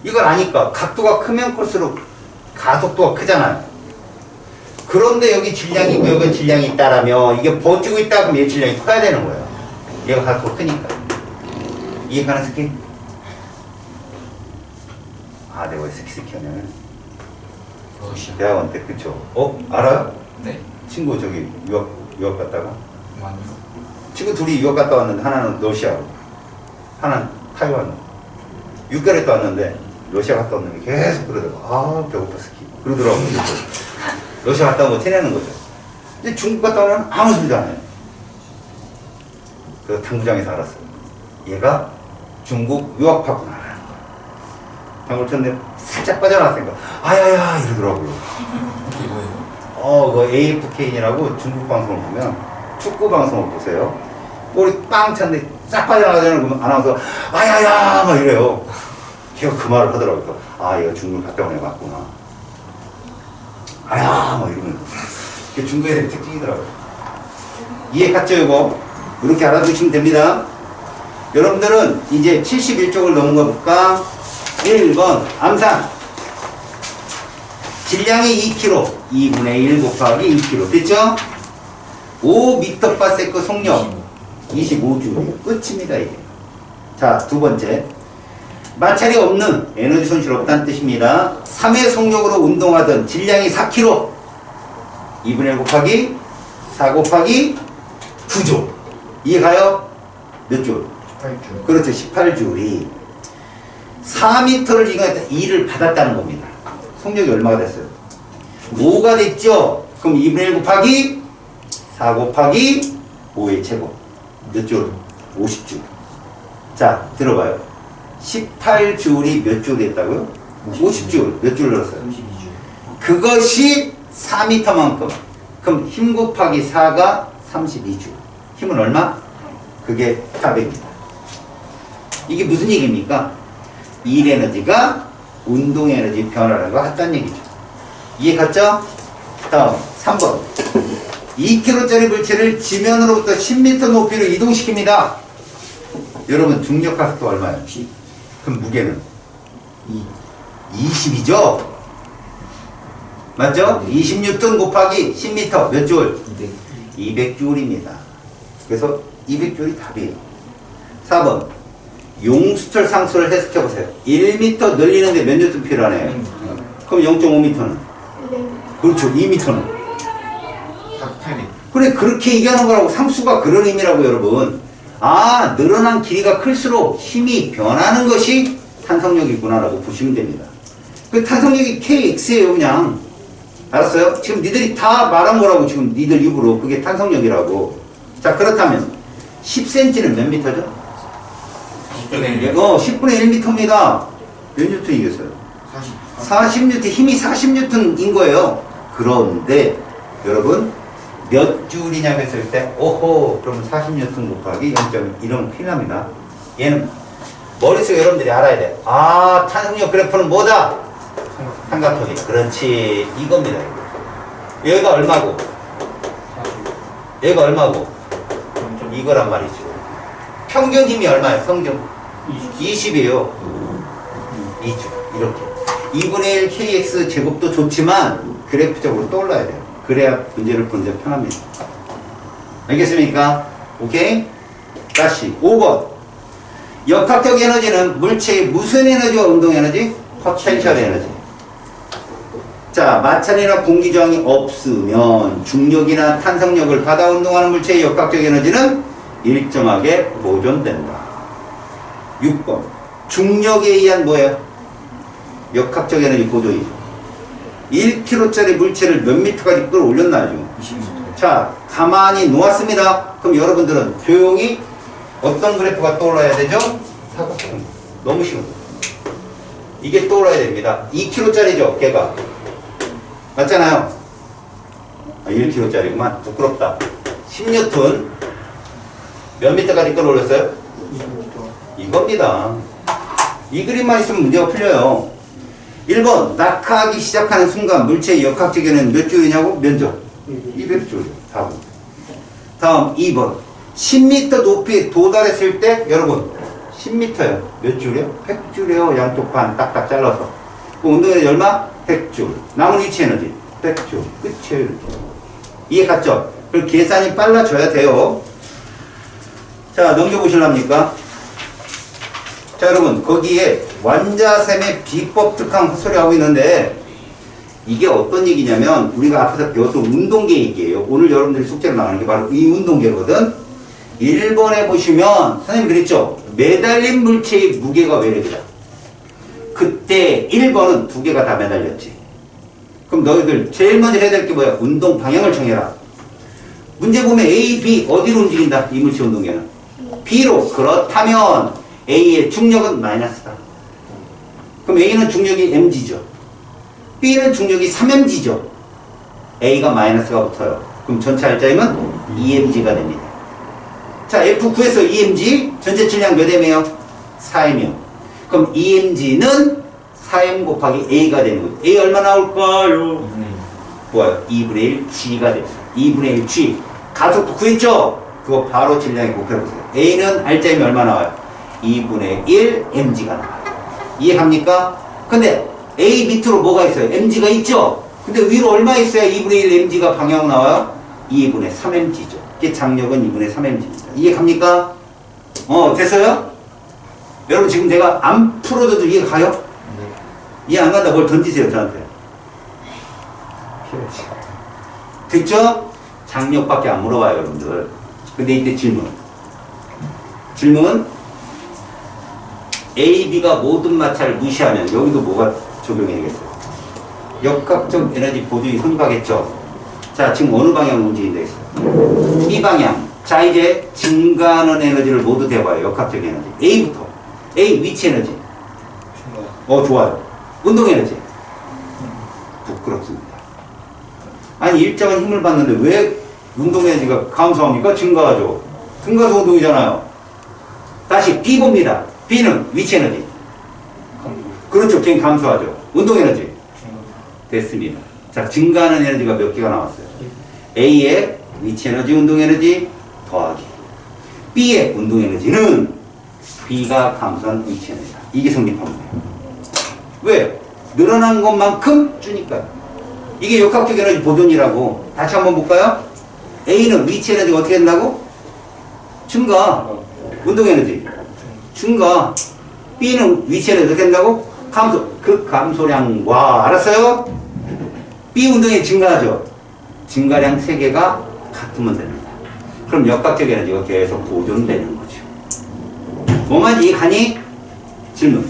이걸 아니까 각도가 크면 클수록 가속도가 크잖아요. 그런데 여기 질량이 있고 여기 질량이 있다라면 이게 버티고 있다 그러면 얘 질량이 커야 되는 거예요. 얘가 가속도가 크니까. 이해가는 스키? 아, 내가 왜 스키 하냐면 러시아. 대학원 때 그쵸? 알아요? 네. 친구 저기 유학 갔다가 많이. 친구 둘이 유학 갔다 왔는데 하나는 러시아로 하나는 타이완으로 6개월 있다 왔는데 러시아 갔다 왔는데 계속 그러더라고. 아, 배고파 스키 그러더라고. 러시아 갔다 오면 티내는 거죠. 근데 중국 갔다 오면 아무 소리도 안 해요. 그래서 당구장에서 알았어요. 얘가 중국 유학파구나. 당구를 쳤는데 살짝 빠져나왔으니까 아야야 이러더라고요. 이게 뭐예요? 그 AFK이라고 중국 방송을 보면 축구 방송을 보세요. 볼이 빵 찼는데 싹 빠져나가잖아요. 그러면 아나운서 아야야 막 이래요. 걔가 그 말을 하더라고요. 아, 얘가 중국을 갔다 온 애 맞구나. 아야 막 이러면서. 그게 중국 애들의 특징이더라고요. 이해 갔죠 이거? 이렇게 알아두시면 됩니다. 여러분들은 이제 71쪽을 넘어가 볼까? 1번 암산. 질량이 2kg, 2분의 1 곱하기 2kg. 됐죠? 5m/s 속력 25줄. 끝입니다, 이게. 자, 두 번째. 마찰이 없는 에너지 손실 없다는 뜻입니다. 3의 속력으로 운동하던 질량이 4kg. 2분의 1 곱하기 4 곱하기 9조. 이해가요? 몇 줄? 18줄. 그렇죠. 18줄이 4m를 이용했다. 2를 받았다는 겁니다. 속력이 얼마가 됐어요? 5가 됐죠? 그럼 2분의 1 곱하기 4 곱하기 5의 제곱. 몇 줄? 50줄. 자, 들어봐요. 18줄이 몇 줄 됐다고요? 50줄. 몇 줄 늘었어요? 32줄. 그것이 4m만큼. 그럼 힘 곱하기 4가 32줄. 힘은 얼마? 그게 400입니다. 이게 무슨 얘기입니까? 일 에너지가 운동 에너지 변화라는 거 같다는 얘기죠. 이해 갔죠? 다음 3번. 2kg짜리 물체를 지면으로부터 10m 높이로 이동시킵니다. 여러분 중력 가속도 얼마예요? 10. 그럼 무게는? 20이죠? 맞죠? 20N 곱하기 10m 몇 줄? 200줄입니다. 그래서 200줄이 답이에요. 4번. 용수철 상수를 해석해보세요. 1m 늘리는데 몇 뉴턴 필요하네요? 그럼 0.5m는? 그렇죠. 2m는? 800. 그래, 그렇게 얘기하는 거라고. 상수가 그런 의미라고, 여러분. 아, 늘어난 길이가 클수록 힘이 변하는 것이 탄성력이구나라고 보시면 됩니다. 그 탄성력이 kx예요, 그냥. 알았어요? 지금 니들이 다 말한 거라고, 지금 니들 입으로. 그게 탄성력이라고. 자, 그렇다면 10cm는 몇 미터죠? 10분의 1. 10분의 1m입니다. 몇 뉴턴이겠어요? 40뉴턴, 힘이 40뉴턴인 거예요. 그런데 여러분 몇 줄이냐고 했을 때 오호 그러면 40뉴턴 곱하기 0.1 이러면 큰일 납니다. 얘는 머릿속에 여러분들이 알아야 돼. 아, 탄성력 그래프는 뭐다? 삼각형이. 그렇지, 이겁니다. 얘가 얼마고? 얘가 얼마고? 이거란 말이죠. 평균 힘이 얼마예요? 평균 20이에요. 2주 이렇게 2분의 1 kx 제곱도 좋지만 그래프적으로 떠올라야 돼요. 그래야 문제를 푸는 데 편합니다. 알겠습니까? 오케이? 다시 5번. 역학적 에너지는 물체의 무슨 에너지와 운동 에너지? 포텐셜 에너지. 자, 마찰이나 공기 저항이 없으면 중력이나 탄성력을 받아 운동하는 물체의 역학적 에너지는 일정하게 보존된다. 6번. 중력에 의한 뭐예요? 역학적 에너지 보존이죠. 1kg짜리 물체를 몇 미터까지 끌어올렸나요, 지금? 20m. 자, 가만히 놓았습니다. 그럼 여러분들은 조용히 어떤 그래프가 떠올라야 되죠? 사각형. 너무 쉬운 거. 이게 떠올라야 됩니다. 2kg짜리죠, 걔가. 맞잖아요. 1kg짜리구만. 부끄럽다. 10N. 몇 미터까지 끌어올렸어요? 이겁니다. 이 그림만 있으면 문제가 풀려요. 1번, 낙하하기 시작하는 순간 물체의 역학적 연은 몇 줄이냐고? 면적. 200줄. 4번. 다음 2번. 10m 높이에 도달했을 때, 여러분, 10m요. 몇 줄이요? 100줄이요. 양쪽 반 딱딱 잘라서. 그 운동에너지 얼마? 100줄. 남은 위치 에너지 100줄. 끝이에요. 이렇게. 이해 갔죠? 그리고 계산이 빨라져야 돼요. 자, 넘겨보실랍니까? 자, 여러분, 거기에 완자셈의 비법 특강 헛소리 하고 있는데, 이게 어떤 얘기냐면, 우리가 앞에서 배웠던 운동계 얘기예요. 오늘 여러분들이 숙제로 나가는 게 바로 이 운동계거든. 1번에 보시면, 선생님 그랬죠? 매달린 물체의 무게가 외력이다. 그때 1번은 두 개가 다 매달렸지. 그럼 너희들 제일 먼저 해야 될 게 뭐야? 운동 방향을 정해라. 문제 보면 A, B 어디로 움직인다? 이 물체 운동계는. B로. 그렇다면 A의 중력은 마이너스다. 그럼 A는 중력이 mg죠. B는 중력이 3mg죠. A가 마이너스가 붙어요. 그럼 전체 알자임은 2mg가 됩니다. 자, F 구해서 2mg 전체 질량 몇 m이에요? 4m이요. 그럼 2mg는 4m 곱하기 A가 되는 거죠. A 얼마 나올까요? 좋아요. 2분의 1 G가 됐어요. 2분의 1 G. 가속도 구했죠? 그거 바로 질량에 곱해보세요. A는 알짜임이 얼마 나와요? 2분의 1 mg가 나와요. 이해갑니까? 근데 A 밑으로 뭐가 있어요? mg가 있죠? 근데 위로 얼마 있어야 2분의 1 mg가 방향으로 나와요? 2분의 3mg죠. 이게 장력은 2분의 3mg입니다. 이해갑니까? 됐어요? 여러분 지금 내가 안 풀어줘도 이해 가요? 네. 이해 안 간다 뭘 던지세요 저한테. 됐죠? 장력밖에 안 물어봐요 여러분들. 근데 이때 질문 A, B가 모든 마찰을 무시하면 여기도 뭐가 적용해야겠어요? 역학적 에너지 보존이 성립하겠죠? 자 지금 어느 방향으로 움직인다 했어요? B 방향. 자 이제 증가하는 에너지를 모두 대봐요. 역학적 에너지 A부터. A 위치 에너지 좋아요. 운동 에너지 부끄럽습니다. 아니 일정한 힘을 받는데 왜 운동 에너지가 감소합니까? 증가하죠. 증가소 운동이잖아요. 다시 B 봅니다. B는 위치 에너지 그렇죠. 걔는 감소하죠. 운동 에너지 됐습니다. 자 증가하는 에너지가 몇 개가 나왔어요? A의 위치 에너지 운동 에너지 더하기 B의 운동 에너지는 B가 감소한 위치 에너지다. 이게 성립합니다. 왜? 늘어난 것만큼 주니까요. 이게 역학적 에너지 보존이라고. 다시 한번 볼까요? A는 위치 에너지가 어떻게 된다고? 증가. 운동 에너지 증가. B는 위치 에너지 어떻게 된다고? 감소. 그 감소량과 알았어요? B 운동이 증가하죠. 증가량 3개가 같으면 됩니다. 그럼 역학적 에너지가 계속 보존되는 거죠. 뭐만 이해가니? 질문.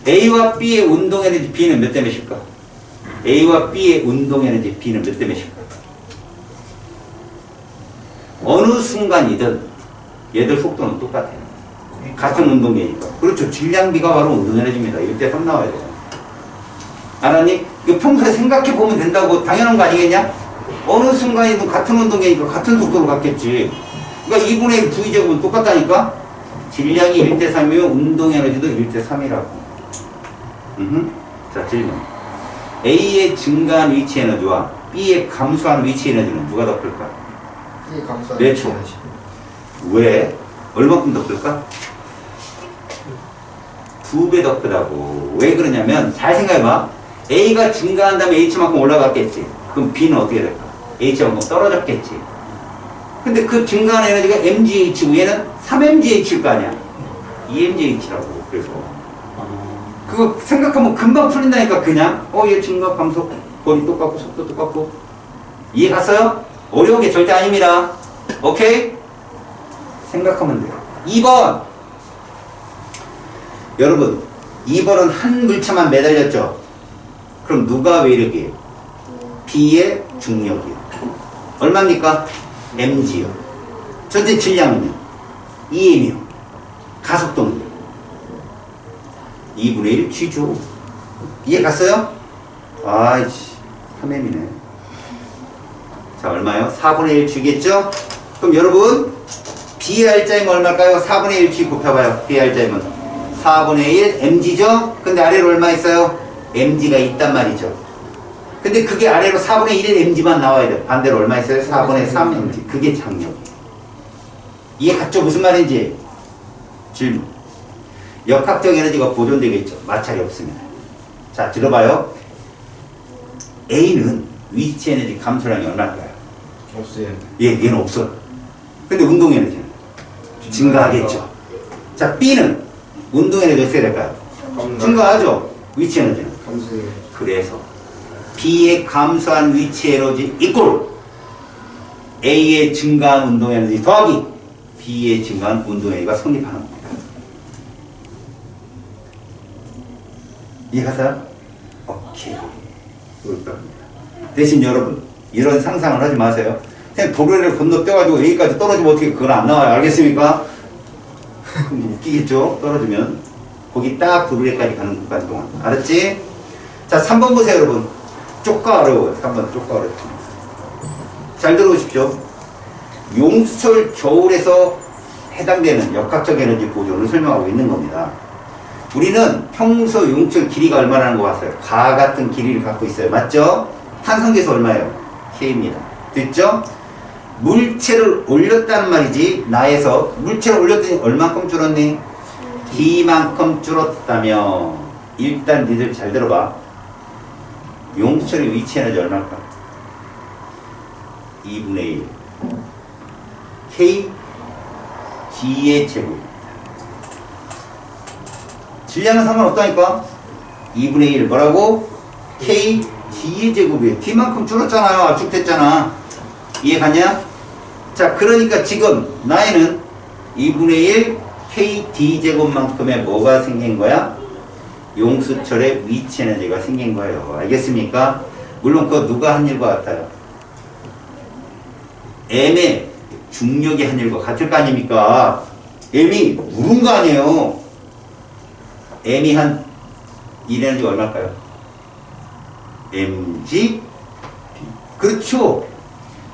A와 B의 운동 에너지 B는 몇 대 몇일까? A와 B의 운동 에너지 B는 몇 대 몇일까? 어느 순간이든 얘들 속도는 똑같아요. 같은 운동이니까. 그렇죠. 질량비가 바로 운동 에너지입니다. 1대 3 나와야 돼요. 알았니? 이거 평소에 생각해 보면 된다고 당연한 거 아니겠냐? 어느 순간이든 같은 운동이니까 같은 속도로 갔겠지. 그러니까 2분의 1 V제곱은 똑같다니까? 질량이 1대 3이면 운동 에너지도 1대 3이라고. 자, 질문. A의 증가한 위치 에너지와 B의 감소한 위치 에너지는 누가 더 클까? 몇 초? 왜? 얼마큼 더 클까? 2배 더 크다고. 왜 그러냐면 잘 생각해봐. A가 증가한 다음에 H만큼 올라갔겠지. 그럼 B는 어떻게 될까? H만큼 떨어졌겠지. 근데 그 증가한 에너지가 mgh, 얘는 3mgh일 거 아니야. 2mgh라고. 그래서 그거 생각하면 금방 풀린다니까. 그냥 얘 증가 감소 거리 똑같고 속도 똑같고. 이해 갔어요? 어려운 게 절대 아닙니다. 오케이? 생각하면 돼요. 2번 여러분 2번은 한 물체만 매달렸죠. 그럼 누가 외력이에요? B의 중력이요. 얼마입니까? mg요. 전체 질량은요? 2m이요. 가속도는요? 2분의 1 G죠. 이해 갔어요? 아이씨, 3M이네. 자, 얼마요? 4분의 1 G겠죠? 그럼 여러분, B의 R자임은 얼마일까요? 4분의 1 G 곱해봐요. B의 R자임은 4분의 1 mg죠? 근데 아래로 얼마 있어요? mg가 있단 말이죠. 근데 그게 아래로 4분의 1의 mg만 나와야 돼요. 반대로 얼마 있어요? 4분의 3 mg. 그게 장력. 이해 갔죠? 무슨 말인지? 질문. 역학적 에너지가 보존되겠죠. 마찰이 없으면. 자, 들어봐요. A는 위치 에너지 감소량이 얼마일까요? 없어요. 얘는 없어요. 근데 운동 에너지는 증가하겠죠. 자, B는 운동 에너지 어떻게 될까요? 증가하죠. 위치 에너지는. 감소해요. 그래서 B의 감소한 위치 에너지 이꼴 A의 증가한 운동 에너지 더하기 B의 증가한 운동 에너지가 성립하는 겁니다. 이해가세요? 오케이. 대신 여러분 이런 상상을 하지 마세요. 그냥 도로를 건너뛰어가지고 여기까지 떨어지면 어떻게 그건 안 나와요. 알겠습니까? 웃기겠죠? 떨어지면 거기 딱 도로에까지 가는 것까지 동안. 알았지? 자, 3번 보세요 여러분. 쪼까 어려워요. 3번 쪼까 어렵죠. 잘 들어보십시오. 용수철 겨울에서 해당되는 역학적 에너지 보존을 설명하고 있는 겁니다. 우리는 평소 용철 길이가 얼마라는 거 봤어요. 가 같은 길이를 갖고 있어요. 맞죠? 탄성계수 얼마예요? K입니다. 됐죠? 물체를 올렸다는 말이지. 나에서 물체를 올렸더니 얼만큼 줄었니? D만큼 줄었다며. 일단 니들 잘 들어봐. 용수철의 위치 에너지 얼마일까? 2분의 1 K G의 제곱. 질량은 상관없다니까. 2분의 1 뭐라고? K D의 제곱이에요. D만큼 줄었잖아요. 압축됐잖아. 이해 갔냐? 자, 그러니까 지금 나에는 2분의 1 K D 제곱만큼의 뭐가 생긴 거야? 용수철의 위치 에너지가 생긴 거예요. 알겠습니까? 물론 그거 누가 한 일과 같아요? M의 중력이 한 일과 같을 거 아닙니까? M이 누른 거 아니에요. M이 한 이 에너지가 얼마일까요? mg 그렇죠.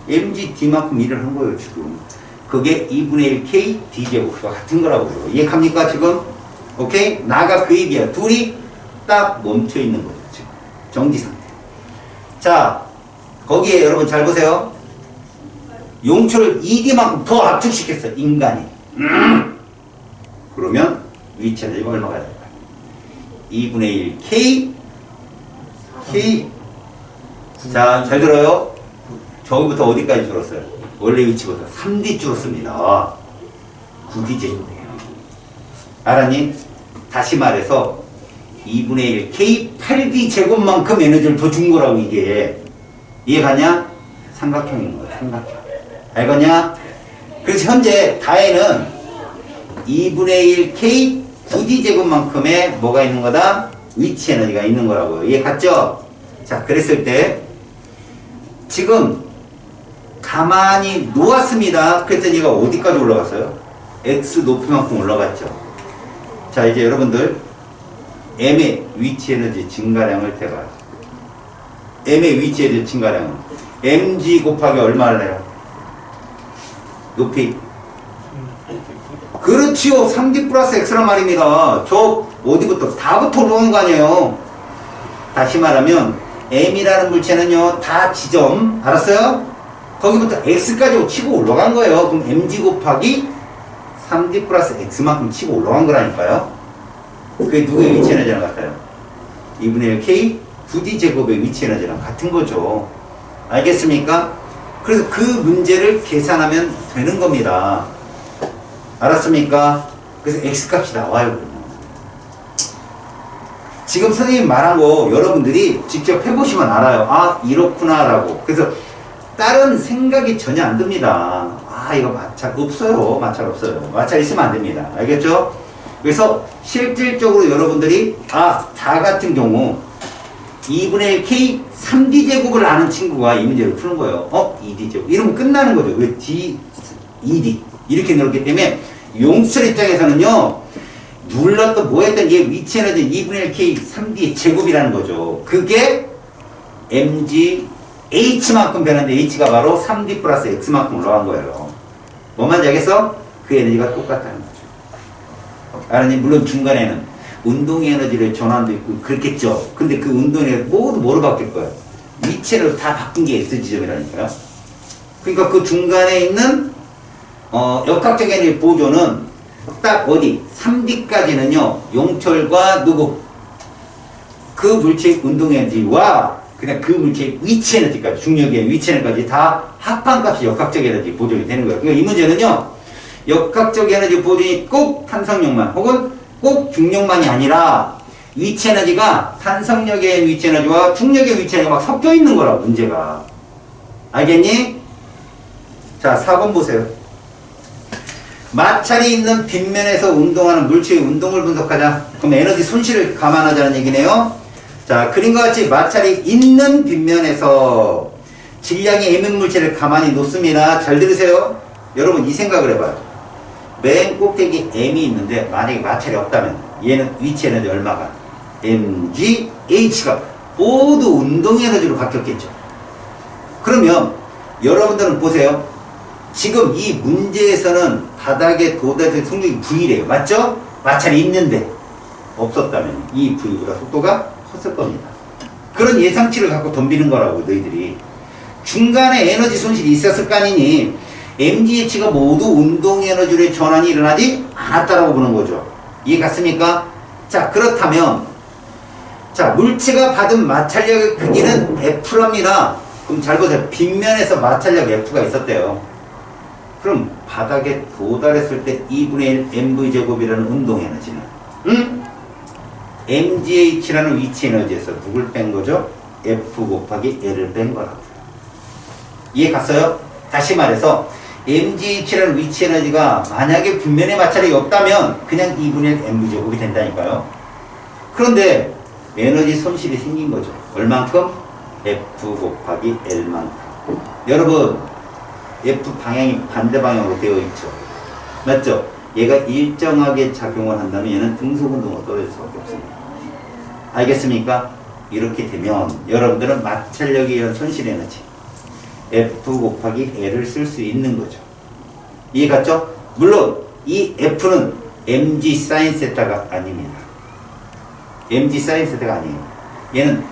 mg d만큼 일을 한 거예요 지금. 그게 2분의 1 k d 제곱과 같은 거라고요. 이해 갑니까 지금? 오케이? 나가 그 얘기야. 둘이 딱 멈춰 있는 거죠 지금. 정지 상태. 자, 거기에 여러분 잘 보세요. 용철을 2D만큼 더 압축시켰어 인간이. 그러면 위치 에너지가 얼마가 될까요? 2분의 1 K 자, 잘 들어요. 저기부터 어디까지 줄었어요? 원래 위치부터 3D 줄었습니다. 9D 제곱이에요. 알았니? 다시 말해서 2분의 1 K 8D 제곱만큼 에너지를 더 준 거라고 이게. 이해가냐? 삼각형인 거야. 삼각형. 알겠냐? 그래서 현재 다에는 2분의 1 K 9D 제곱만큼의 뭐가 있는 거다? 위치 에너지가 있는 거라고요. 이해 갔죠? 자, 그랬을 때 지금 가만히 놓았습니다. 그랬더니 얘가 어디까지 올라갔어요? X 높이만큼 올라갔죠. 자, 이제 여러분들 M의 위치 에너지 증가량을 대봐요. M의 위치 에너지 증가량은 mg 곱하기 얼마를 해요? 높이. 그렇지요. 3D 플러스 X란 말입니다. 저 어디부터? 다부터 올라온 거 아니에요. 다시 말하면 M이라는 물체는요 다 지점. 알았어요? 거기부터 X까지 치고 올라간 거예요. 그럼 mg 곱하기 3D 플러스 X만큼 치고 올라간 거라니까요. 그게 누구의 위치 에너지랑 같아요? 2분의 1 K 9D 제곱의 위치 에너지랑 같은 거죠. 알겠습니까? 그래서 그 문제를 계산하면 되는 겁니다. 알았습니까? 그래서 X값이 나와요. 지금 선생님 말한 거 여러분들이 직접 해보시면 알아요. 아, 이렇구나 라고. 그래서 다른 생각이 전혀 안 듭니다. 아, 이거 마찰 없어요. 마찰 없어요. 마찰 있으면 안 됩니다. 알겠죠? 그래서 실질적으로 여러분들이 다 같은 경우 2분의 1 K 3D 제곱을 아는 친구가 이 문제를 푸는 거예요. 2D 제곱. 이러면 끝나는 거죠. 왜 D, 2D. 이렇게 넣었기 때문에 용수철 입장에서는요, 눌렀던 뭐 했던 얘 위치 에너지 2분의 1K 3D 제곱이라는 거죠. 그게 mg h만큼 변하는데 h가 바로 3D 플러스 x만큼 올라간 거예요. 뭔 말인지 알겠어? 그 에너지가 똑같다는 거죠. 알았니? 물론 중간에는 운동 에너지를 전환도 있고 그렇겠죠. 근데 그 운동 에너지 모두 뭐로 바뀔 거예요? 위치를 다 바뀐 게 x 지점이라니까요. 그러니까 그 중간에 있는 역학적 에너지 보조는 딱 어디 3D까지는요 용철과 누구 그 물체의 운동 에너지와 그냥 그 물체의 위치 에너지까지 중력의 위치 에너지까지 다 합한값이 역학적 에너지 보존이 되는 거예요. 그러니까 이 문제는요 역학적 에너지 보존이 꼭 탄성력만 혹은 꼭 중력만이 아니라 위치 에너지가 탄성력의 위치 에너지와 중력의 위치 에너지가 막 섞여 있는 거라 문제가. 알겠니? 자 4번 보세요. 마찰이 있는 빗면에서 운동하는 물체의 운동을 분석하자. 그럼 에너지 손실을 감안하자는 얘기네요. 자, 그림과 같이 마찰이 있는 빗면에서 질량이 m인 물체를 가만히 놓습니다. 잘 들으세요. 여러분 이 생각을 해봐요. 맨 꼭대기 m이 있는데 만약에 마찰이 없다면 얘는 위치 에너지 얼마가? mg, h가 모두 운동 에너지로 바뀌었겠죠. 그러면 여러분들은 보세요. 지금 이 문제에서는 바닥에 도달된 속력이 V래요. 맞죠? 마찰이 있는데 없었다면 이 V보다 속도가 컸을 겁니다. 그런 예상치를 갖고 덤비는 거라고 너희들이. 중간에 에너지 손실이 있었을 거 아니니 MGH가 모두 운동 에너지로 전환이 일어나지 않았다라고 보는 거죠. 이해 갔습니까? 자 그렇다면 자 물체가 받은 마찰력의 크기는 F랍니다. 그럼 잘 보세요. 빗면에서 마찰력 F가 있었대요. 그럼 바닥에 도달했을 때 2분의 1 mv제곱이라는 운동 에너지는 mgh라는 위치 에너지에서 누굴 뺀 거죠? F 곱하기 L을 뺀 거라고요. 이해 갔어요? 다시 말해서 mgh라는 위치 에너지가 만약에 빗면에 마찰이 없다면 그냥 2분의 1 mv제곱이 된다니까요. 그런데 에너지 손실이 생긴 거죠. 얼만큼? F 곱하기 L만큼. 여러분 F 방향이 반대 방향으로 되어 있죠. 맞죠? 얘가 일정하게 작용을 한다면 얘는 등속운동으로 떨어질 수밖에 없습니다. 알겠습니까? 이렇게 되면 여러분들은 마찰력에 의한 손실 에너지 F 곱하기 L을 쓸 수 있는 거죠. 이해 갔죠? 물론 이 F는 mg sin 세타가 아닙니다. mg sin 세타가 아니에요. 얘는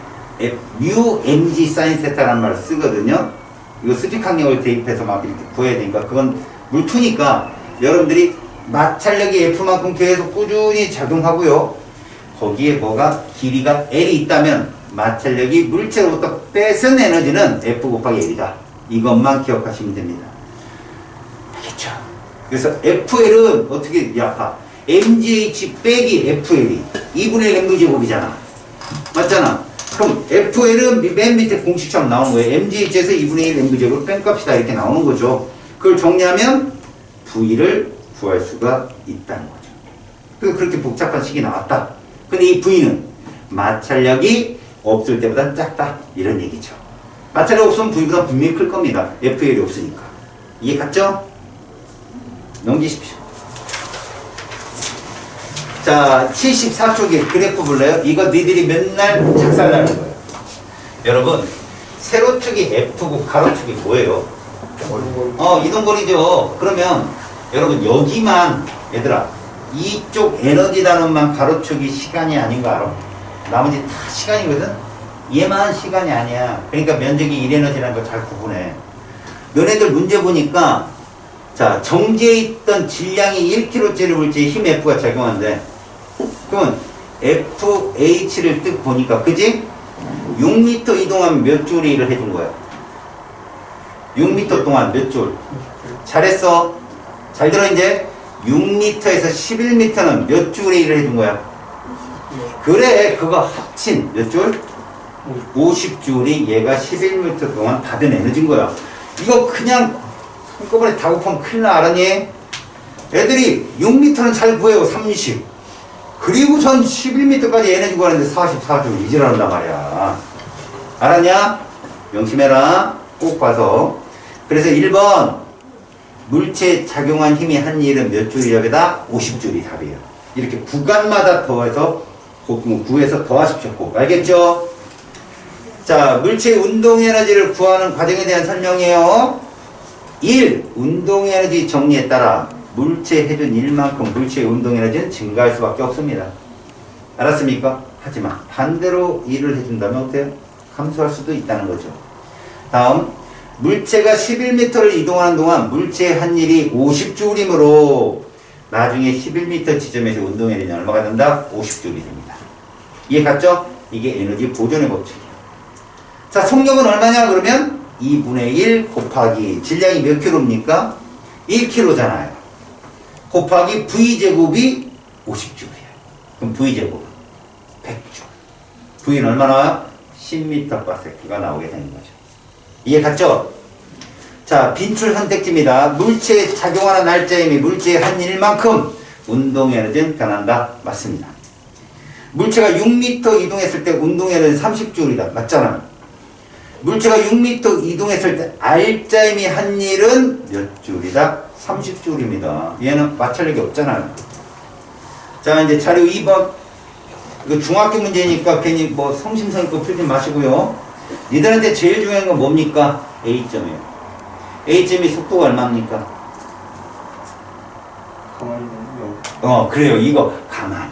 mu mg sin 세타라는 말을 쓰거든요. 이거 수직 항력을 대입해서 막 이렇게 구해야 되니까 그건 물투니까 여러분들이 마찰력이 F만큼 계속 꾸준히 작용하고요. 거기에 뭐가 길이가 L이 있다면 마찰력이 물체로부터 뺏은 에너지는 F 곱하기 L이다. 이것만 기억하시면 됩니다. 알겠죠? 그래서 FL은 어떻게 봐. MGH 빼기 FL이 2분의 1 mv제곱이잖아. 맞잖아. 그럼 FL은 맨 밑에 공식처럼 나오는 거예요. MGH에서 2분의 1 mv제곱을 뺀 값이다. 이렇게 나오는 거죠. 그걸 정리하면 V를 구할 수가 있다는 거죠. 그래서 그렇게 복잡한 식이 나왔다. 근데 이 V는 마찰력이 없을 때보다 작다. 이런 얘기죠. 마찰력 없으면 V보다 분명히 클 겁니다. FL이 없으니까. 이해 갔죠? 넘기십시오. 자, 74쪽에 그래프 볼래요? 이거 니들이 맨날 작살나는 거예요. 여러분, 세로축이 F고 가로축이 뭐예요? 이동거리죠. 그러면 여러분 여기만 얘들아 이쪽 에너지 단원만 가로축이 시간이 아닌 거 알아? 나머지 다 시간이거든? 얘만 시간이 아니야. 그러니까 면적이 1에너지라는 거 잘 구분해. 너네들 문제 보니까 자 정지해 있던 질량이 1kg짜리 물체에 힘 F가 작용한대. 그러면 FH를 뜩 보니까 그지? 6m 이동하면 몇 줄의 일을 해준 거야? 6m 동안 몇 줄? 잘했어. 잘 들어 이제 6m에서 11m는 몇 줄의 일을 해준 거야? 그래 그거 합친 몇 줄? 50줄이 얘가 11m 동안 받은 에너지인 거야. 이거 그냥 한꺼번에 다 곱하면 큰일 나 알았니? 애들이 6m는 잘 구해요. 30. 그리고 전 11m까지 에너지 구하는데 44줄 이질한단 말이야. 알았냐? 명심해라. 꼭 봐서. 그래서 1번 물체에 작용한 힘이 한 일은 몇 줄이냐보다 50줄이 답이에요. 이렇게 구간마다 더해서 구해서 더하십시오. 알겠죠? 자, 물체의 운동 에너지를 구하는 과정에 대한 설명이에요. 1. 운동 에너지 정리에 따라 물체 해준 일만큼 물체의 운동 에너지는 증가할 수밖에 없습니다. 알았습니까? 하지만 반대로 일을 해준다면 어때요? 감소할 수도 있다는 거죠. 다음, 물체가 11m를 이동하는 동안 물체의 한일이 50J이므로 나중에 11m 지점에서 운동 에너지는 얼마가 된다? 50J이 됩니다. 이해 갔죠? 이게 에너지 보존의 법칙이에요. 자, 속력은 얼마냐 그러면 2분의 1 곱하기 질량이 몇 킬로입니까? 1kg잖아요. 곱하기 V제곱이 50J예요. 그럼 V제곱은 100J. V는 얼마 나와요? 10m/s가 나오게 되는 거죠. 이해 갔죠? 자, 빈출 선택지입니다. 물체에 작용하는 날짜에 물체의 한 일만큼 운동 에너지는 변한다. 맞습니다. 물체가 6m 이동했을 때 운동 에너지는 30J이다. 맞잖아요. 물체가 6m 이동했을 때 알짜임이 한 일은 몇 줄이다? 30줄입니다. 얘는 마찰력이 없잖아요. 자, 이제 자료 2번. 이거 중학교 문제니까 괜히 뭐 성심성의껏 풀지 마시고요. 니들한테 제일 중요한 건 뭡니까? A점이에요. A점이 속도가 얼마입니까? 가만히 있는 그래요. 이거 가만히.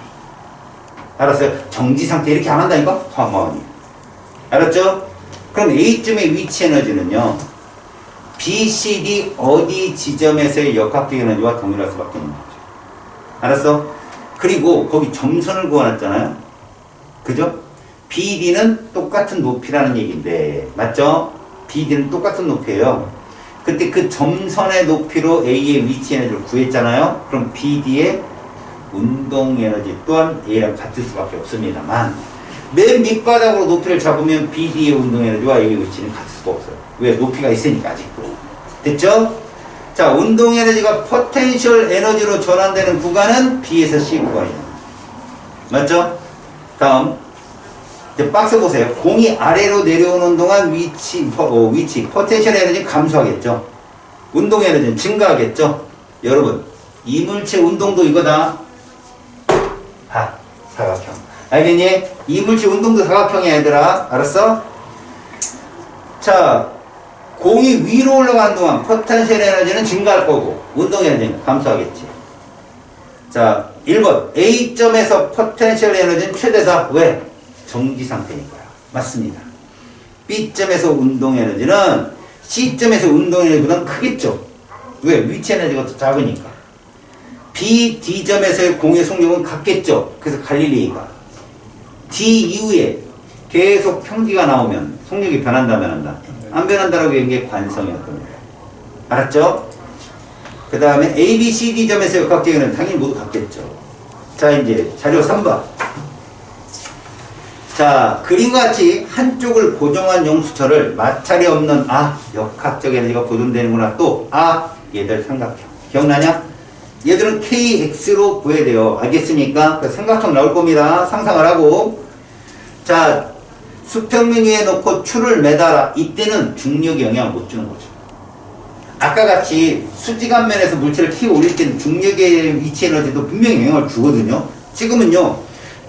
알았어요? 정지 상태 이렇게 안 한다니까? 가만히. 알았죠? 그럼 A점의 위치 에너지는요, B, C, D 어디 지점에서의 역학적 에너지와 동일할 수밖에 없는 거죠. 알았어? 그리고 거기 점선을 구해놨잖아요. 그죠? BD는 똑같은 높이라는 얘기인데, 맞죠? BD는 똑같은 높이에요. 그때 그 점선의 높이로 A의 위치 에너지를 구했잖아요. 그럼 BD의 운동 에너지 또한 A랑 같을 수밖에 없습니다만, 맨 밑바닥으로 높이를 잡으면 BD의 운동 에너지와 A의 위치는 같을 수가 없어요. 왜? 높이가 있으니까 아직도. 됐죠? 자, 운동 에너지가 포텐셜 에너지로 전환되는 구간은 B에서 C 구간이에요. 맞죠? 다음, 이제 박스 보세요. 공이 아래로 내려오는 동안 위치, 포텐셜 에너지 감소하겠죠? 운동 에너지는 증가하겠죠? 여러분, 이물체 운동도 이거다. 사각형. 알겠니? 이물체 운동도 사각형이야, 얘들아. 알았어? 자, 공이 위로 올라가는 동안 포텐셜 에너지는 증가할 거고, 운동 에너지는 감소하겠지. 자, 1번. A점에서 포텐셜 에너지는 최대다. 왜? 정지 상태니까요. 맞습니다. B점에서 운동 에너지는 C점에서 운동 에너지보다는 크겠죠. 왜? 위치 에너지가 더 작으니까. B, D점에서의 공의 속력은 같겠죠. 그래서 갈릴리가 D 이후에 계속 평지가 나오면 속력이 변한다면 한다. 안 변한다라고 얘기한 게 관성이었던 거예요. 알았죠? 그 다음에 A, B, C, D점에서의 역학적 에너지는 당연히 모두 같겠죠. 자, 이제 자료 3번. 자, 그림과 같이 한쪽을 고정한 용수철을 마찰이 없는 역학적 에너지가 보존되는구나. 또 얘들 삼각형. 기억나냐? 얘들은 KX로 구해야 돼요. 알겠습니까? 삼각형 나올 겁니다. 상상을 하고. 자, 수평면 위에 놓고 추를 매달아. 이때는 중력이 영향을 못 주는 거죠. 아까 같이 수직한 면에서 물체를 튀어 올릴 때는 중력의 위치 에너지도 분명히 영향을 주거든요. 지금은요,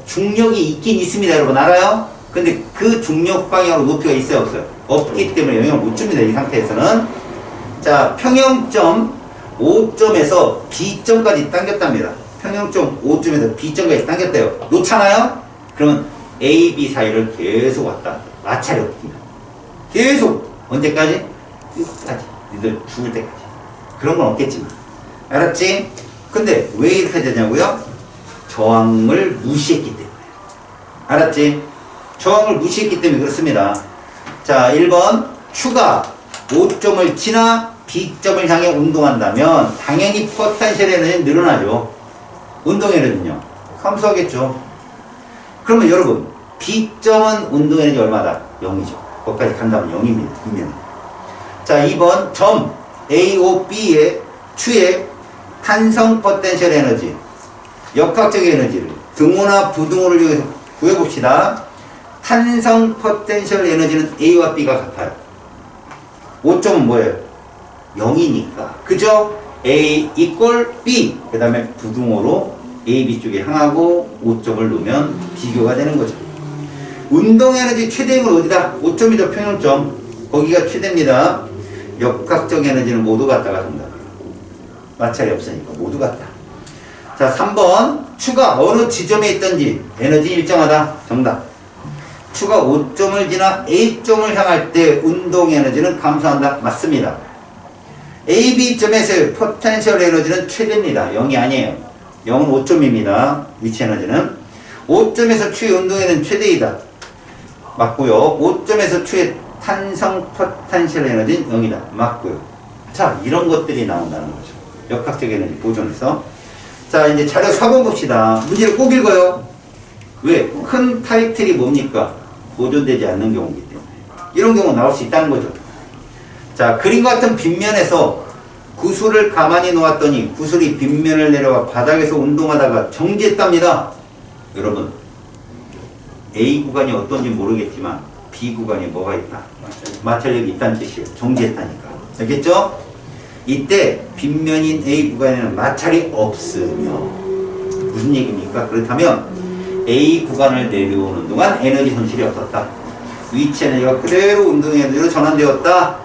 중력이 있긴 있습니다. 여러분 알아요? 근데 그 중력 방향으로 높이가 있어요, 없어요? 없기 때문에 영향을 못 줍니다. 이 상태에서는. 자, 평형점 5점에서 B점까지 당겼답니다. 평형점 5점에서 B점까지 당겼대요. 놓잖아요? 그러면 A, B 사이를 계속 왔다. 마찰이 없습니다. 계속. 언제까지? 끝까지. 니들 죽을 때까지. 그런 건 없겠지만. 알았지? 근데 왜 이렇게 되냐고요? 저항을 무시했기 때문에. 알았지? 저항을 무시했기 때문에 그렇습니다. 자, 1번. 추가 5점을 지나 B점을 향해 운동한다면 당연히 포텐셜 에너지는 늘어나죠. 운동 에너지는요? 감소하겠죠. 그러면 여러분, B점은 운동 에너지 얼마다? 0이죠. 거기까지 간다면 0입니다. 분명히. 자, 2번. 점 A, O, B의 추의 탄성 포텐셜 에너지, 역학적 에너지를 등호나 부등호를 이용해서 구해봅시다. 탄성 포텐셜 에너지는 A와 B가 같아요. 5점은 뭐예요? 0이니까. 그죠? A equal B. 그 다음에 부등호로 A, B 쪽에 향하고 5점을 놓으면 비교가 되는 거죠. 운동 에너지 최대 힘은 어디다? 5점이죠. 평형점. 거기가 최대입니다. 역학적 에너지는 모두 같다가 정답. 마찰이 없으니까 모두 같다. 자, 3번. 추가 어느 지점에 있든지 에너지 일정하다. 정답. 추가 5점을 지나 A점을 향할 때 운동 에너지는 감소한다. 맞습니다. A, B점에서의 포텐셜 에너지는 최대입니다. 0이 아니에요. 0은 5점입니다. 위치 에너지는. 5점에서 추의 운동 에너지는 최대이다. 맞고요. 5점에서 추의 탄성 포텐셜 에너지는 0이다. 맞고요. 자, 이런 것들이 나온다는 거죠. 역학적 에너지 보존에서. 자, 이제 자료 4번 봅시다. 문제를 꼭 읽어요. 왜? 큰 타이틀이 뭡니까? 보존되지 않는 경우이기 때문에. 이런 경우 나올 수 있다는 거죠. 자, 그림과 같은 빗면에서 구슬을 가만히 놓았더니 구슬이 빗면을 내려와 바닥에서 운동하다가 정지했답니다. 여러분, A 구간이 어떤지 모르겠지만 B 구간에 뭐가 있다? 마찰력이 있다는 뜻이에요. 정지했다니까. 알겠죠? 이때 빗면인 A 구간에는 마찰이 없으며 무슨 얘기입니까? 그렇다면 A 구간을 내려오는 동안 에너지 손실이 없었다. 위치 에너지가 그대로 운동 에너지로 전환되었다.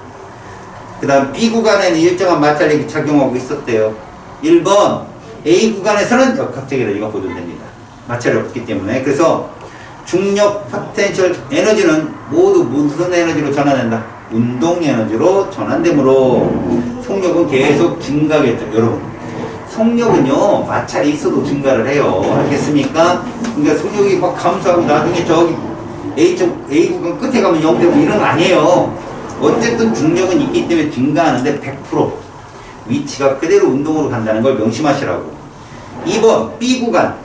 그 다음 B 구간에는 일정한 마찰력이 작용하고 있었대요. 1번 A 구간에서는 역학적 에너지가 보존됩니다. 마찰이 없기 때문에. 그래서 중력 포텐셜 에너지는 모두 무슨 에너지로 전환된다? 운동 에너지로 전환되므로 속력은 계속 증가하겠죠. 여러분, 속력은요 마찰이 있어도 증가를 해요. 알겠습니까? 그러니까 속력이 막 감소하고 나중에 저기 A 구간 끝에 가면 0 되고 이런 거 아니에요. 어쨌든 중력은 있기 때문에 증가하는데 100% 위치가 그대로 운동으로 간다는 걸 명심하시라고. 2번 B 구간.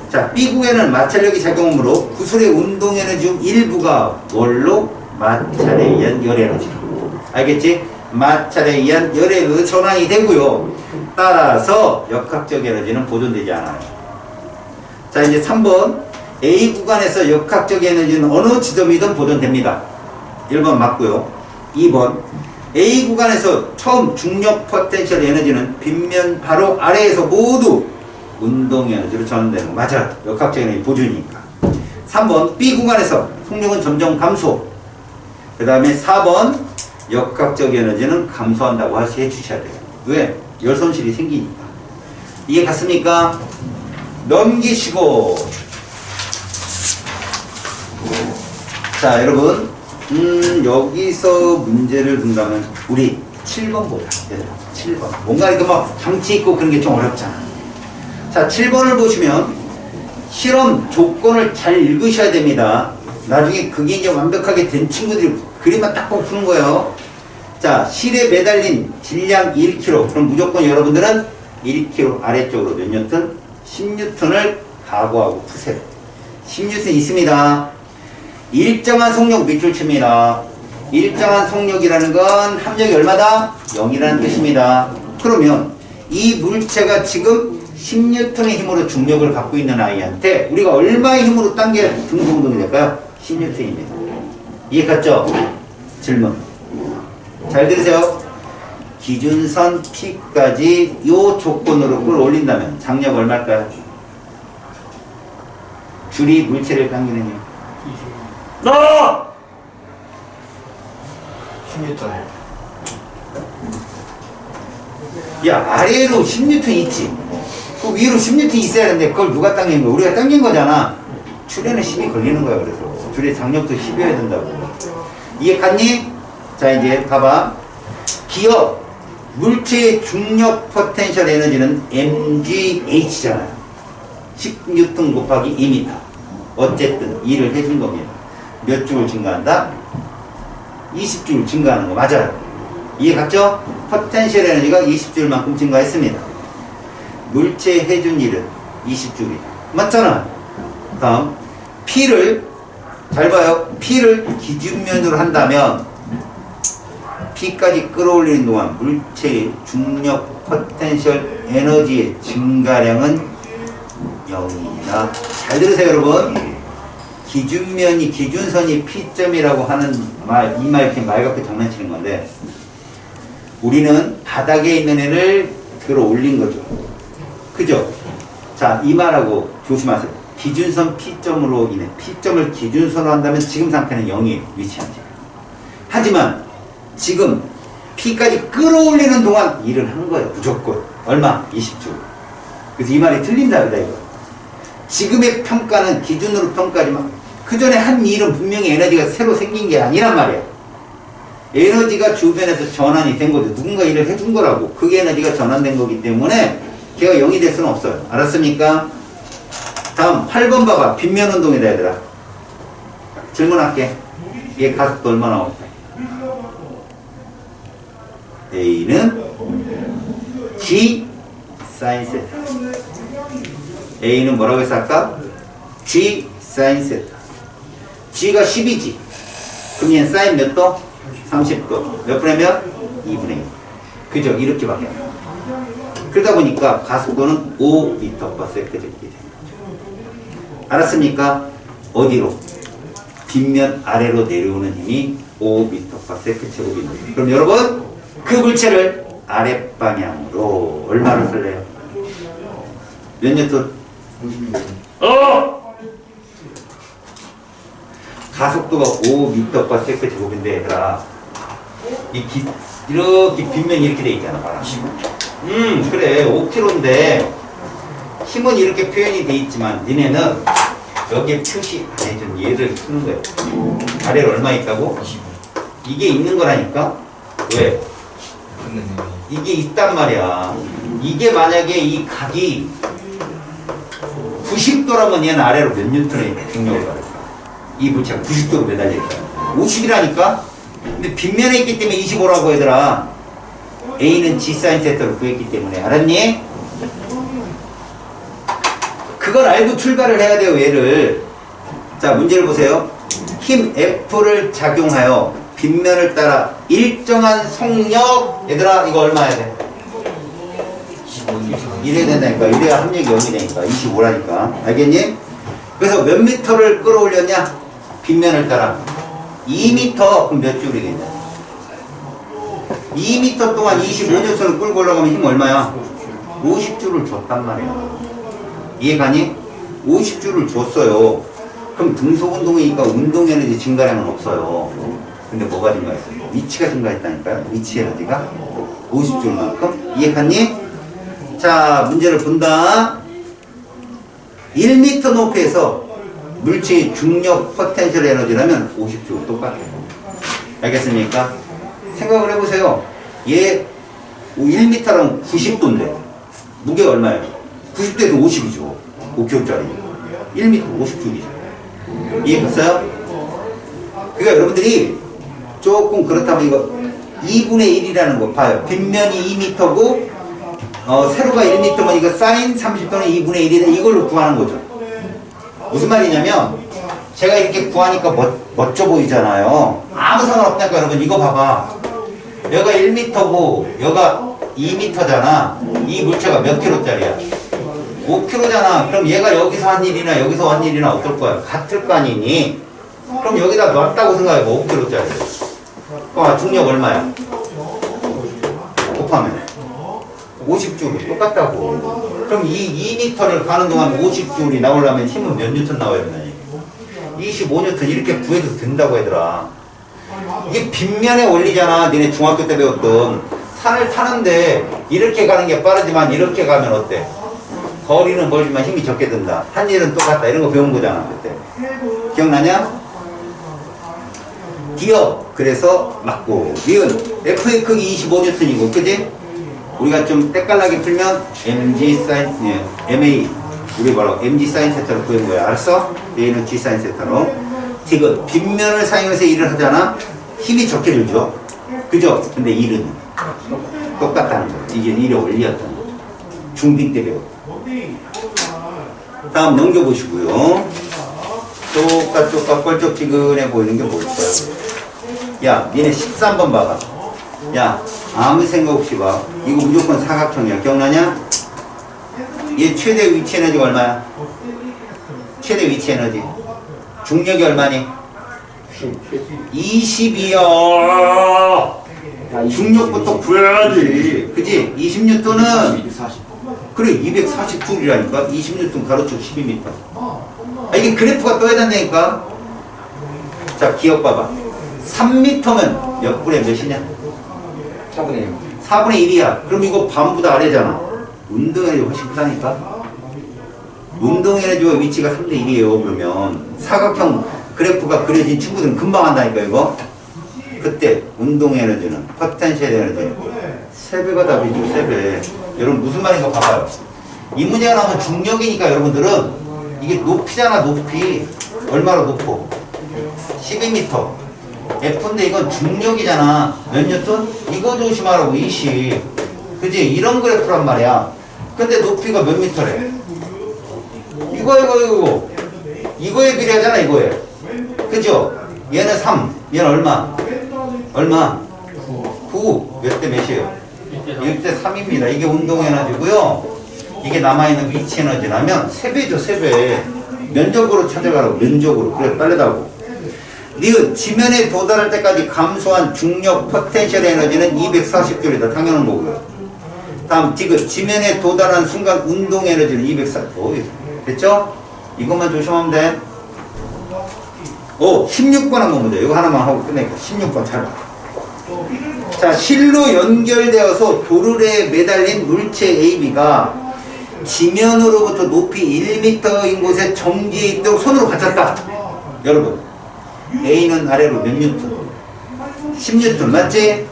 자, B 구간에는 마찰력이 작용하므로 구슬의 운동 에너지 중 일부가 뭘로? 마찰에 의한 열 에너지로. 알겠지? 마찰에 의한 열 에너지로 전환이 되고요. 따라서 역학적 에너지는 보존되지 않아요. 자, 이제 3번 A 구간에서 역학적 에너지는 어느 지점이든 보존됩니다. 1번 맞고요. 2번 A 구간에서 처음 중력 포텐셜 에너지는 빗면 바로 아래에서 모두 운동 에너지로 전환되는 거 맞아요. 역학적 에너지 보존이니까. 3번 B 구간에서 속력은 점점 감소. 그 다음에 4번 역학적 에너지는 감소한다고 해주셔야 돼요. 왜? 열 손실이 생기니까. 이해 갔습니까? 넘기시고. 자, 여러분 여기서 문제를 본다면 우리 7번 보자. 7번. 뭔가 이렇게 막 장치 있고 그런 게 좀 어렵잖아. 자, 7번을 보시면 실험 조건을 잘 읽으셔야 됩니다. 나중에 그게 이제 완벽하게 된 친구들이 그림만 딱 보고 푸는 거예요. 자, 실에 매달린 질량 1kg. 그럼 무조건 여러분들은 1kg 아래쪽으로 몇 뉴턴? 10뉴턴을 각오하고 푸세요. 10뉴턴 있습니다. 일정한 속력 밑줄 칩니다. 일정한 속력이라는 건 함력이 얼마다? 0이라는 뜻입니다. 그러면 이 물체가 지금 10뉴턴의 힘으로 중력을 갖고 있는 아이한테 우리가 얼마의 힘으로 당겨야 등동동이 될까요? 10뉴턴입니다. 이해 갔죠? 질문. 잘 들으세요. 기준선 P까지 이 조건으로 끌어올린다면 장력 얼마일까요? 줄이 물체를 당기는 힘. 너! 10m. 야, 아래로 10뉴턴 있지. 그 위로 10뉴턴 있어야 하는데 그걸 누가 당긴 거야? 우리가 당긴 거잖아. 줄에는 10이 걸리는 거야. 그래서 줄의 장력도 10이어야 된다고. 이해 갔니? 자, 이제 봐봐. 기업 물체의 중력 포텐셜 에너지는 mgh잖아요. 10뉴턴 곱하기 2m. 어쨌든 2를 해준 겁니다. 몇 줄 증가한다? 20줄 증가하는 거 맞아요. 이해 갔죠? 포텐셜 에너지가 20줄만큼 증가했습니다. 물체에 해준 일은 20줄이다. 맞잖아. 다음 P를 잘 봐요. P를 기준면으로 한다면 P까지 끌어올리는 동안 물체의 중력 포텐셜 에너지의 증가량은 0이다. 잘 들으세요, 여러분. 기준면이 기준선이 P점이라고 하는 말, 이 말 이렇게 말 갖고 장난치는 건데 우리는 바닥에 있는 애를 들어 올린 거죠. 그죠? 자, 이 말하고 조심하세요. 기준선 P점으로 인해 P점을 기준선으로 한다면 지금 상태는 0이 위치하지. 하지만 지금 P까지 끌어올리는 동안 일을 한 거예요. 무조건. 얼마? 20주. 그래서 이 말이 틀린다 그다 이거. 지금의 평가는 기준으로 평가하지만 그 전에 한 일은 분명히 에너지가 새로 생긴 게 아니란 말이야. 에너지가 주변에서 전환이 된 거죠. 누군가 일을 해준 거라고. 그게 에너지가 전환된 거기 때문에 걔가 0이 될 수는 없어요. 알았습니까? 다음 8번 봐봐. 빗면 운동이다 얘들아. 질문할게. 얘 가속도 얼마나 나올까? A는 G 사인 세타. A는 뭐라고 했어 아까? G 사인 세타. G가 10이지. 그럼 얘는 사인 몇 도? 30도. 몇 분의 몇? 2분의 1. 그죠? 이렇게 밖에 안 나와. 그러다 보니까 가속도는 5m/s 이렇게 되는 거죠. 알았습니까? 어디로? 빗면 아래로 내려오는 힘이 5m/s 제곱인 거죠. 그럼 여러분 그 물체를 아랫방향으로 얼마를 쓸래요? 몇 뉴턴? 가속도가 5m/s 제곱인데 얘들아 이렇게 빗면이 이렇게 돼 있잖아. 봐라. 그래 5kg인데 힘은 이렇게 표현이 돼 있지만 니네는 여기에 표시 안 해준 얘를 쓰는 거예요. 아래로 얼마 있다고? 이게 있는 거라니까? 왜? 이게 있단 말이야. 이게 만약에 이 각이 90도라면 얘는 아래로 몇 뉴턴의 중력을 받을까? 이 물체가 90도로 매달려 있다. 50이라니까? 근데 빗면에 있기 때문에 25라고 얘들아. A는 G 사인 세타로 구했기 때문에. 알았니? 그걸 알고 출발을 해야 돼요, 얘를. 자, 문제를 보세요. 힘 F를 작용하여 빗면을 따라 일정한 속력. 얘들아, 이거 얼마야 돼? 이래야 된다니까. 이래야 합력이 0이 되니까. 25라니까. 알겠니? 그래서 몇 미터를 끌어올렸냐? 빗면을 따라. 2m. 그럼 몇 줄이겠냐? 2m 동안 25N을 끌고 올라가면 힘 얼마야? 50줄을 줬단 말이야. 이해가니? 50줄을 줬어요. 그럼 등속운동이니까 운동에너지 증가량은 없어요. 근데 뭐가 증가했어요? 위치가 증가했다니까요. 위치 에너지가 50줄만큼. 이해갔니? 자, 문제를 본다. 1m 높이에서 물체의 중력 포텐셜 에너지라면 50줄 똑같아요. 알겠습니까? 생각을 해보세요. 얘 1m랑 90도인데 무게가 얼마예요? 90도에서 50이죠. 5kg짜리 1m 50줄이죠. 이해했어요? 그러니까 여러분들이 조금 그렇다면 이거 2분의 1이라는 거 봐요. 빗면이 2m고 세로가 1m면 이거 사인 30도는 2분의 1이다. 이걸로 구하는 거죠. 무슨 말이냐면 제가 이렇게 구하니까 멋져 보이잖아요. 아무 상관없다니까. 여러분 이거 봐봐. 여기가 1m고 여기가 2m잖아. 이 물체가 몇 킬로짜리야? 5kg잖아. 그럼 얘가 여기서 한 일이나 여기서 한 일이나 어떨 거야? 같을 거 아니니? 그럼 여기다 놨다고 생각해봐. 5kg짜리. 중력 얼마야? 곱하면 50줄 똑같다고. 그럼 이 2m를 가는 동안 50줄이 나오려면 힘은 몇 뉴턴 나와야 되나? 25뉴턴 이렇게 구해도 된다고 얘들아. 이게 빗면의 원리잖아. 니네 중학교 때 배웠던. 산을 타는데 이렇게 가는 게 빠르지만 이렇게 가면 어때? 거리는 멀지만 힘이 적게 든다. 한 일은 똑같다. 이런 거 배운 거잖아 그때. 기억나냐? 기억. 그래서 맞고. 니은 F의 크기 25뉴턴이고 그지? 우리가 좀 때깔나게 풀면 mg 사인 ma 우리 뭐라고 mg 사인 세타로 구한 거야. 알았어? 얘는 g 사인 세타로. 지금 빗면을 사용해서 일을 하잖아. 힘이 적게 들죠. 그죠? 근데 일은 똑같다는 거. 이게 일의 원리였다는 거죠. 중딩 때 배웠다. 다음 넘겨보시고요. 똑같 껄쩍지근해 보이는 게 뭘까요? 야, 니네 13번 봐봐. 야, 아무 생각 없이 봐. 이거 무조건 사각형이야. 기억나냐? 얘 최대 위치 에너지가 얼마야? 최대 위치 에너지. 중력이 얼마니? 20이야. 중력부터 구해야지. 그지? 20뉴턴은 그래 240줄이라니까 20N 가로축 12m. 이게 그래프가 떠야 된다니까. 자 기억 봐봐. 3m면 몇 분의 몇이냐? 4분의 1. 4분의 1이야. 그럼 이거 반보다 아래잖아. 운동에너지 훨씬 크다니까. 운동에너지와 위치가 3대 1이에요. 그러면 사각형 그래프가 그려진 친구들은 금방 한다니까 이거. 그때 운동에너지는 포텐셜 에너지 3배가 답이죠. 3배. 여러분 무슨 말인가 봐봐요. 이 문제가 나오면 중력이니까 여러분들은 이게 높이잖아. 높이 얼마나 높고 12m. F인데 이건 중력이잖아. 몇 뉴턴? 이거 조심하라고 20. 그지? 이런 그래프란 말이야. 근데 높이가 몇 미터래? 이거에 비례하잖아. 이거에. 그죠? 얘는 3. 얘는 얼마? 얼마? 9. 몇 대 몇이에요? 1대 3입니다. 이게 운동에너지고요. 이게 남아있는 위치 에너지라면 3배죠. 3배. 면적으로 찾아가라고. 면적으로. 그래 빨리다고. 니은 지면에 도달할 때까지 감소한 중력 포텐셜 에너지는 240줄이다. 당연한 거고요. 다음 디귿 지면에 도달한 순간 운동 에너지는 240. 됐죠? 이것만 조심하면 돼. 16번 한번 보자. 이거 하나만 하고 끝내니까 16번 잘 봐. 자, 실로 연결되어서 도르래에 매달린 물체 AB가 지면으로부터 높이 1m인 곳에 정지해 있도록 손으로 받쳤다. 여러분 A는 아래로 몇 뉴턴? 10뉴턴 맞지?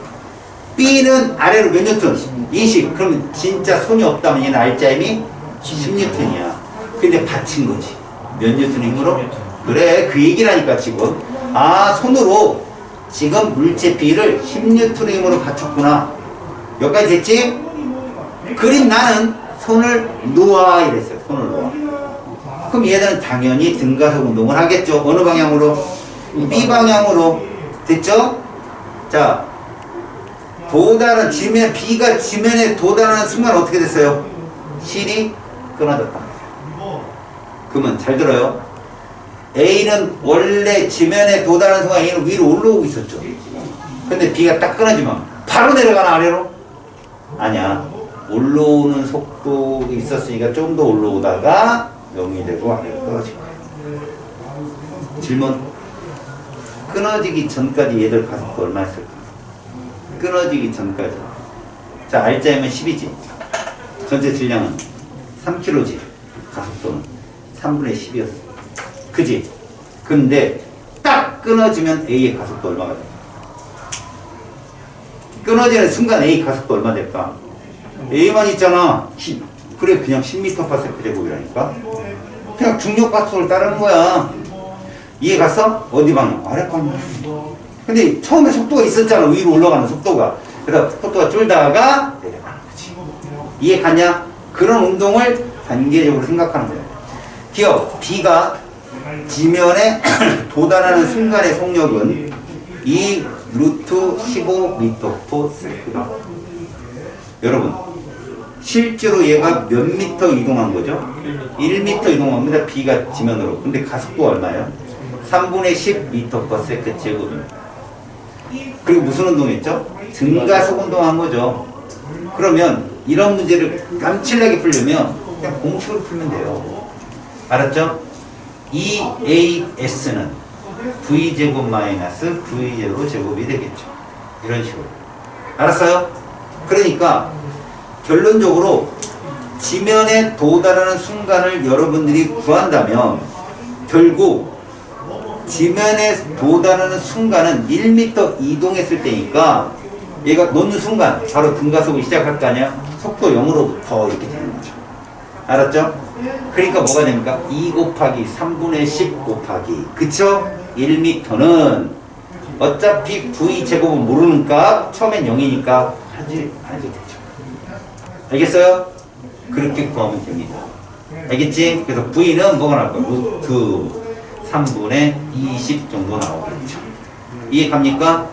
B는 아래로 몇 뉴턴? 20. 그러면 진짜 손이 없다면 얘는 알짜임이 10뉴턴이야. 근데 받친 거지. 몇 뉴턴 힘으로? 그래 그 얘기라니까 지금. 손으로 지금 물체 B를 10뉴턴 힘으로 받쳤구나. 여기까지 됐지? 그림 나는 손을 놓아 이랬어요. 손을 놓아. 그럼 얘는 당연히 등가속 운동을 하겠죠. 어느 방향으로? B 방향으로. 됐죠? 자, 도달한 지면, B가 지면에 도달하는 순간 어떻게 됐어요? 실이 끊어졌다. 그러면 잘 들어요. A는 원래 지면에 도달하는 순간 A는 위로 올라오고 있었죠. 근데 B가 딱 끊어지면 바로 내려가나 아래로? 아니야. 올라오는 속도가 있었으니까 좀 더 올라오다가 0이 되고 아래로 떨어질 거야. 질문. 끊어지기 전까지 얘들 가속도 얼마였을까? 끊어지기 전까지. 자, 알짜이면 10이지. 전체 질량은 3kg지. 가속도는 3분의 10이었어. 그지? 근데 딱 끊어지면 A의 가속도 얼마가 돼? 끊어지는 순간 A 가속도 얼마 될까? A만 있잖아. 그래 그냥 10m/s 제곱이라니까. 그냥 중력 가속도를 따르는 거야. 이해 갔어? 어디 방향? 아래 방향. 근데 처음에 속도가 있었잖아. 위로 올라가는 속도가. 그래서 속도가 줄다가 내려가는 거지. 이해 갔냐? 그런 운동을 단계적으로 생각하는 거야. 기억. B가 지면에 도달하는 순간의 속력은 2 루트 15m/s다. 여러분 실제로 얘가 몇 미터 이동한 거죠? 1m 이동합니다. B가 지면으로. 근데 가속도가 얼마예요? 3분의 10m/s 제곱입니다. 그리고 무슨 운동했죠? 등가속 운동한 거죠. 그러면 이런 문제를 깜칠하게 풀려면 그냥 공식으로 풀면 돼요. 알았죠? EAS는 V제곱 마이너스 V0 제곱이 되겠죠. 이런 식으로. 알았어요? 그러니까 결론적으로 지면에 도달하는 순간을 여러분들이 구한다면 결국 지면에 도달하는 순간은 1m 이동했을 때니까 얘가 놓는 순간 바로 등가속을 시작할 거 아니야? 속도 0으로부터 이렇게 되는 거죠. 알았죠? 그러니까 뭐가 됩니까? 2 곱하기 3분의 10 곱하기 그쵸? 1m는 어차피 V제곱은 모르는 값 처음엔 0이니까 하지 되죠. 알겠어요? 그렇게 구하면 됩니다. 알겠지? 그래서 V는 뭐가 나올 거야? 루트 3분의 20 정도 나오겠죠. 이해 갑니까?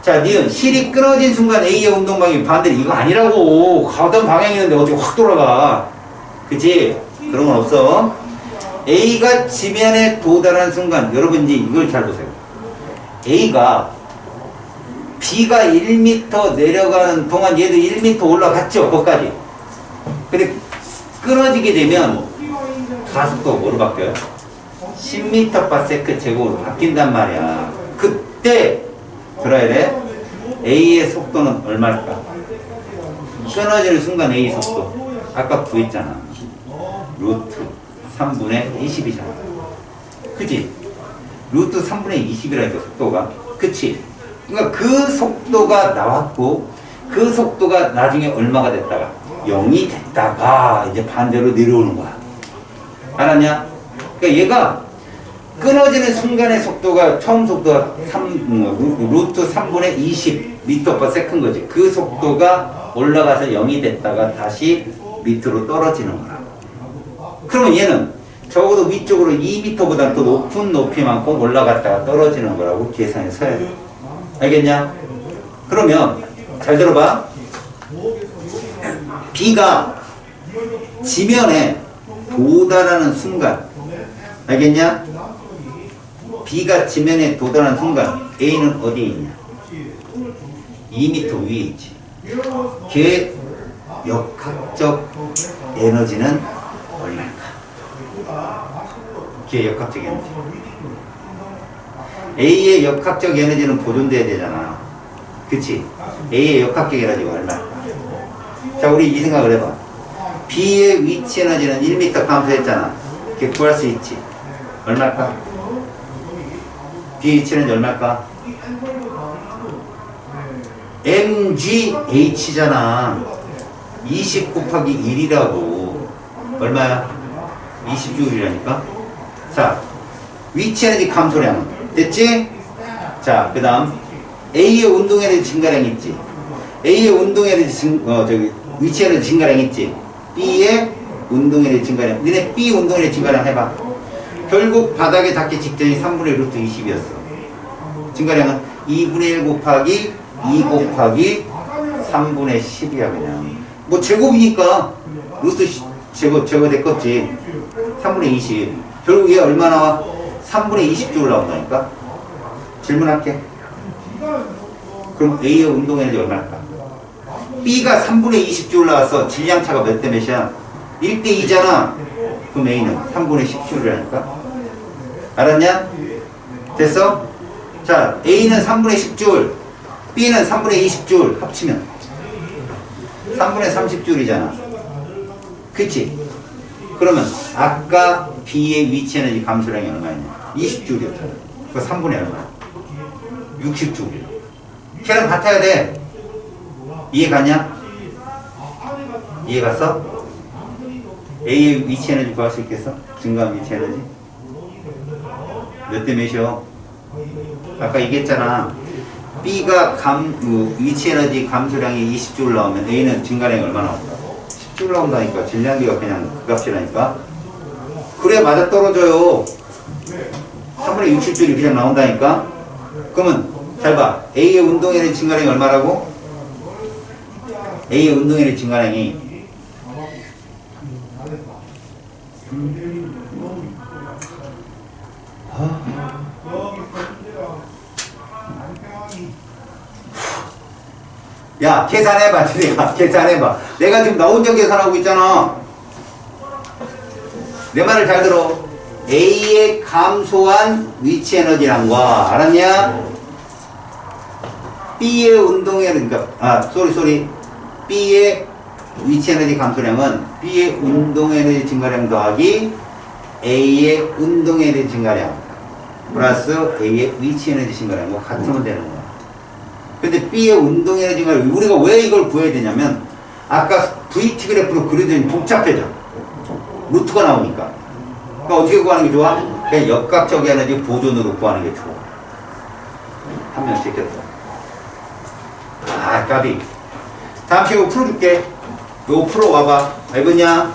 자, 니은 실이 끊어진 순간 A의 운동 방향이 반대로 이거 아니라고. 가던 방향이었는데 어떻게 확 돌아가. 그치? 그런 건 없어. A가 지면에 도달한 순간 여러분 이제 이걸 잘 보세요. A가 B가 1m 내려가는 동안 얘도 1m 올라갔죠. 거기까지. 근데 끊어지게 되면 가속도가 뭐로 바뀌어요? 10m/s 제곱으로 바뀐단 말이야. 그때 들어야 돼. A의 속도는 얼마일까? 끊어지는 순간 A 속도 아까 구했잖아. 루트 3분의 20이잖아. 그치? 루트 3분의 20이라니까 속도가. 그치? 그러니까 그 속도가 나왔고 그 속도가 나중에 얼마가 됐다가 0이 됐다가 이제 반대로 내려오는 거야. 알았냐? 그러니까 얘가 끊어지는 순간의 속도가 처음 속도가 루트 3분의 20m/s 거지. 그 속도가 올라가서 0이 됐다가 다시 밑으로 떨어지는 거야. 그러면 얘는 적어도 위쪽으로 2m보다 더 높은 높이만큼 올라갔다가 떨어지는 거라고 계산해 서야 돼. 알겠냐? 그러면 잘 들어봐. B가 지면에 도달하는 순간, 알겠냐? B가 지면에 도달하는 순간 A는 어디에 있냐? 2m 위에 있지. 걔의 역학적 에너지는 얼마일까? 걔의 역학적 에너지. A의 역학적 에너지는 보존돼야 되잖아. 그치? A의 역학적 에너지가 얼마일까? 자, 우리 이 생각을 해봐. B의 위치 에너지는 1m 감소했잖아. 걔 구할 수 있지. 얼마일까? B 위치 에너지 얼마일까? mgH잖아. 20 곱하기 1이라고. 얼마야? 20J라니까? 자, 위치 에너지 감소량. 됐지? 자, 그 다음. A의 운동 에너지 증가량 있지? A의 운동 에너지 위치 에너지 증가량 있지? B의 운동 에너지 증가량. 니네 B 운동 에너지 증가량 해봐. 결국 바닥에 닿기 직전이 3분의 루트 20이었어. 증가량은 2분의 1 곱하기 2 곱하기 3분의 10이야 그냥. 뭐 제곱이니까 루트 제거됐겠지. 3분의 20. 결국 얘 얼마 나와? 3분의 20줄 나온다니까. 질문할게. 그럼 A의 운동 에너지 얼마일까? B가 3분의 20줄 나왔어. 질량차가 몇 대 몇이야? 1대 2잖아. 그럼 A는 3분의 10줄이라니까. 알았냐? 됐어? 자, A는 3분의 10줄, B는 3분의 20줄 합치면 3분의 30줄이잖아. 그치? 그러면 아까 B의 위치 에너지 감소량이 얼마였냐? 20줄이었잖아. 그 3분의 얼마야? 60줄이야. 걔랑 같아야 돼. 이해 갔냐? 이해 갔어? A의 위치 에너지 구할 수 있겠어? 증가한 위치 에너지? 몇 대 몇이요? 아까 얘기했잖아. B가 위치 에너지 감소량이 20줄 나오면 A는 증가량이 얼마나 나올까? 10줄 나온다니까. 질량비가 그냥 그 값이라니까. 그래 맞아 떨어져요. 3분의 60줄이 그냥 나온다니까. 그러면 잘 봐. A의 운동 에너지 증가량이 얼마라고? A의 운동 에너지 증가량이 야 계산해봐. 내가 계산해봐. 내가 지금 나 혼자 계산하고 있잖아. 내 말을 잘 들어. A의 감소한 위치 에너지량과 알았냐? B의 운동 에너지 B의 위치 에너지 감소량은 B의 운동 에너지 증가량 더하기 A의 운동 에너지 증가량 플러스 A의 위치 에너지 증가량과 같으면 되는 거야. 근데 B의 운동 에너지 증가량, 우리가 왜 이걸 구해야 되냐면 아까 VT 그래프로 그려진 복잡해져. 루트가 나오니까. 그러니까 어떻게 구하는 게 좋아? 그냥 역각적 에너지 보존으로 구하는 게 좋아. 한 명씩 꼈어. 아, 까비. 다음 시간 풀어줄게. 요거 풀어와봐. 알겠냐?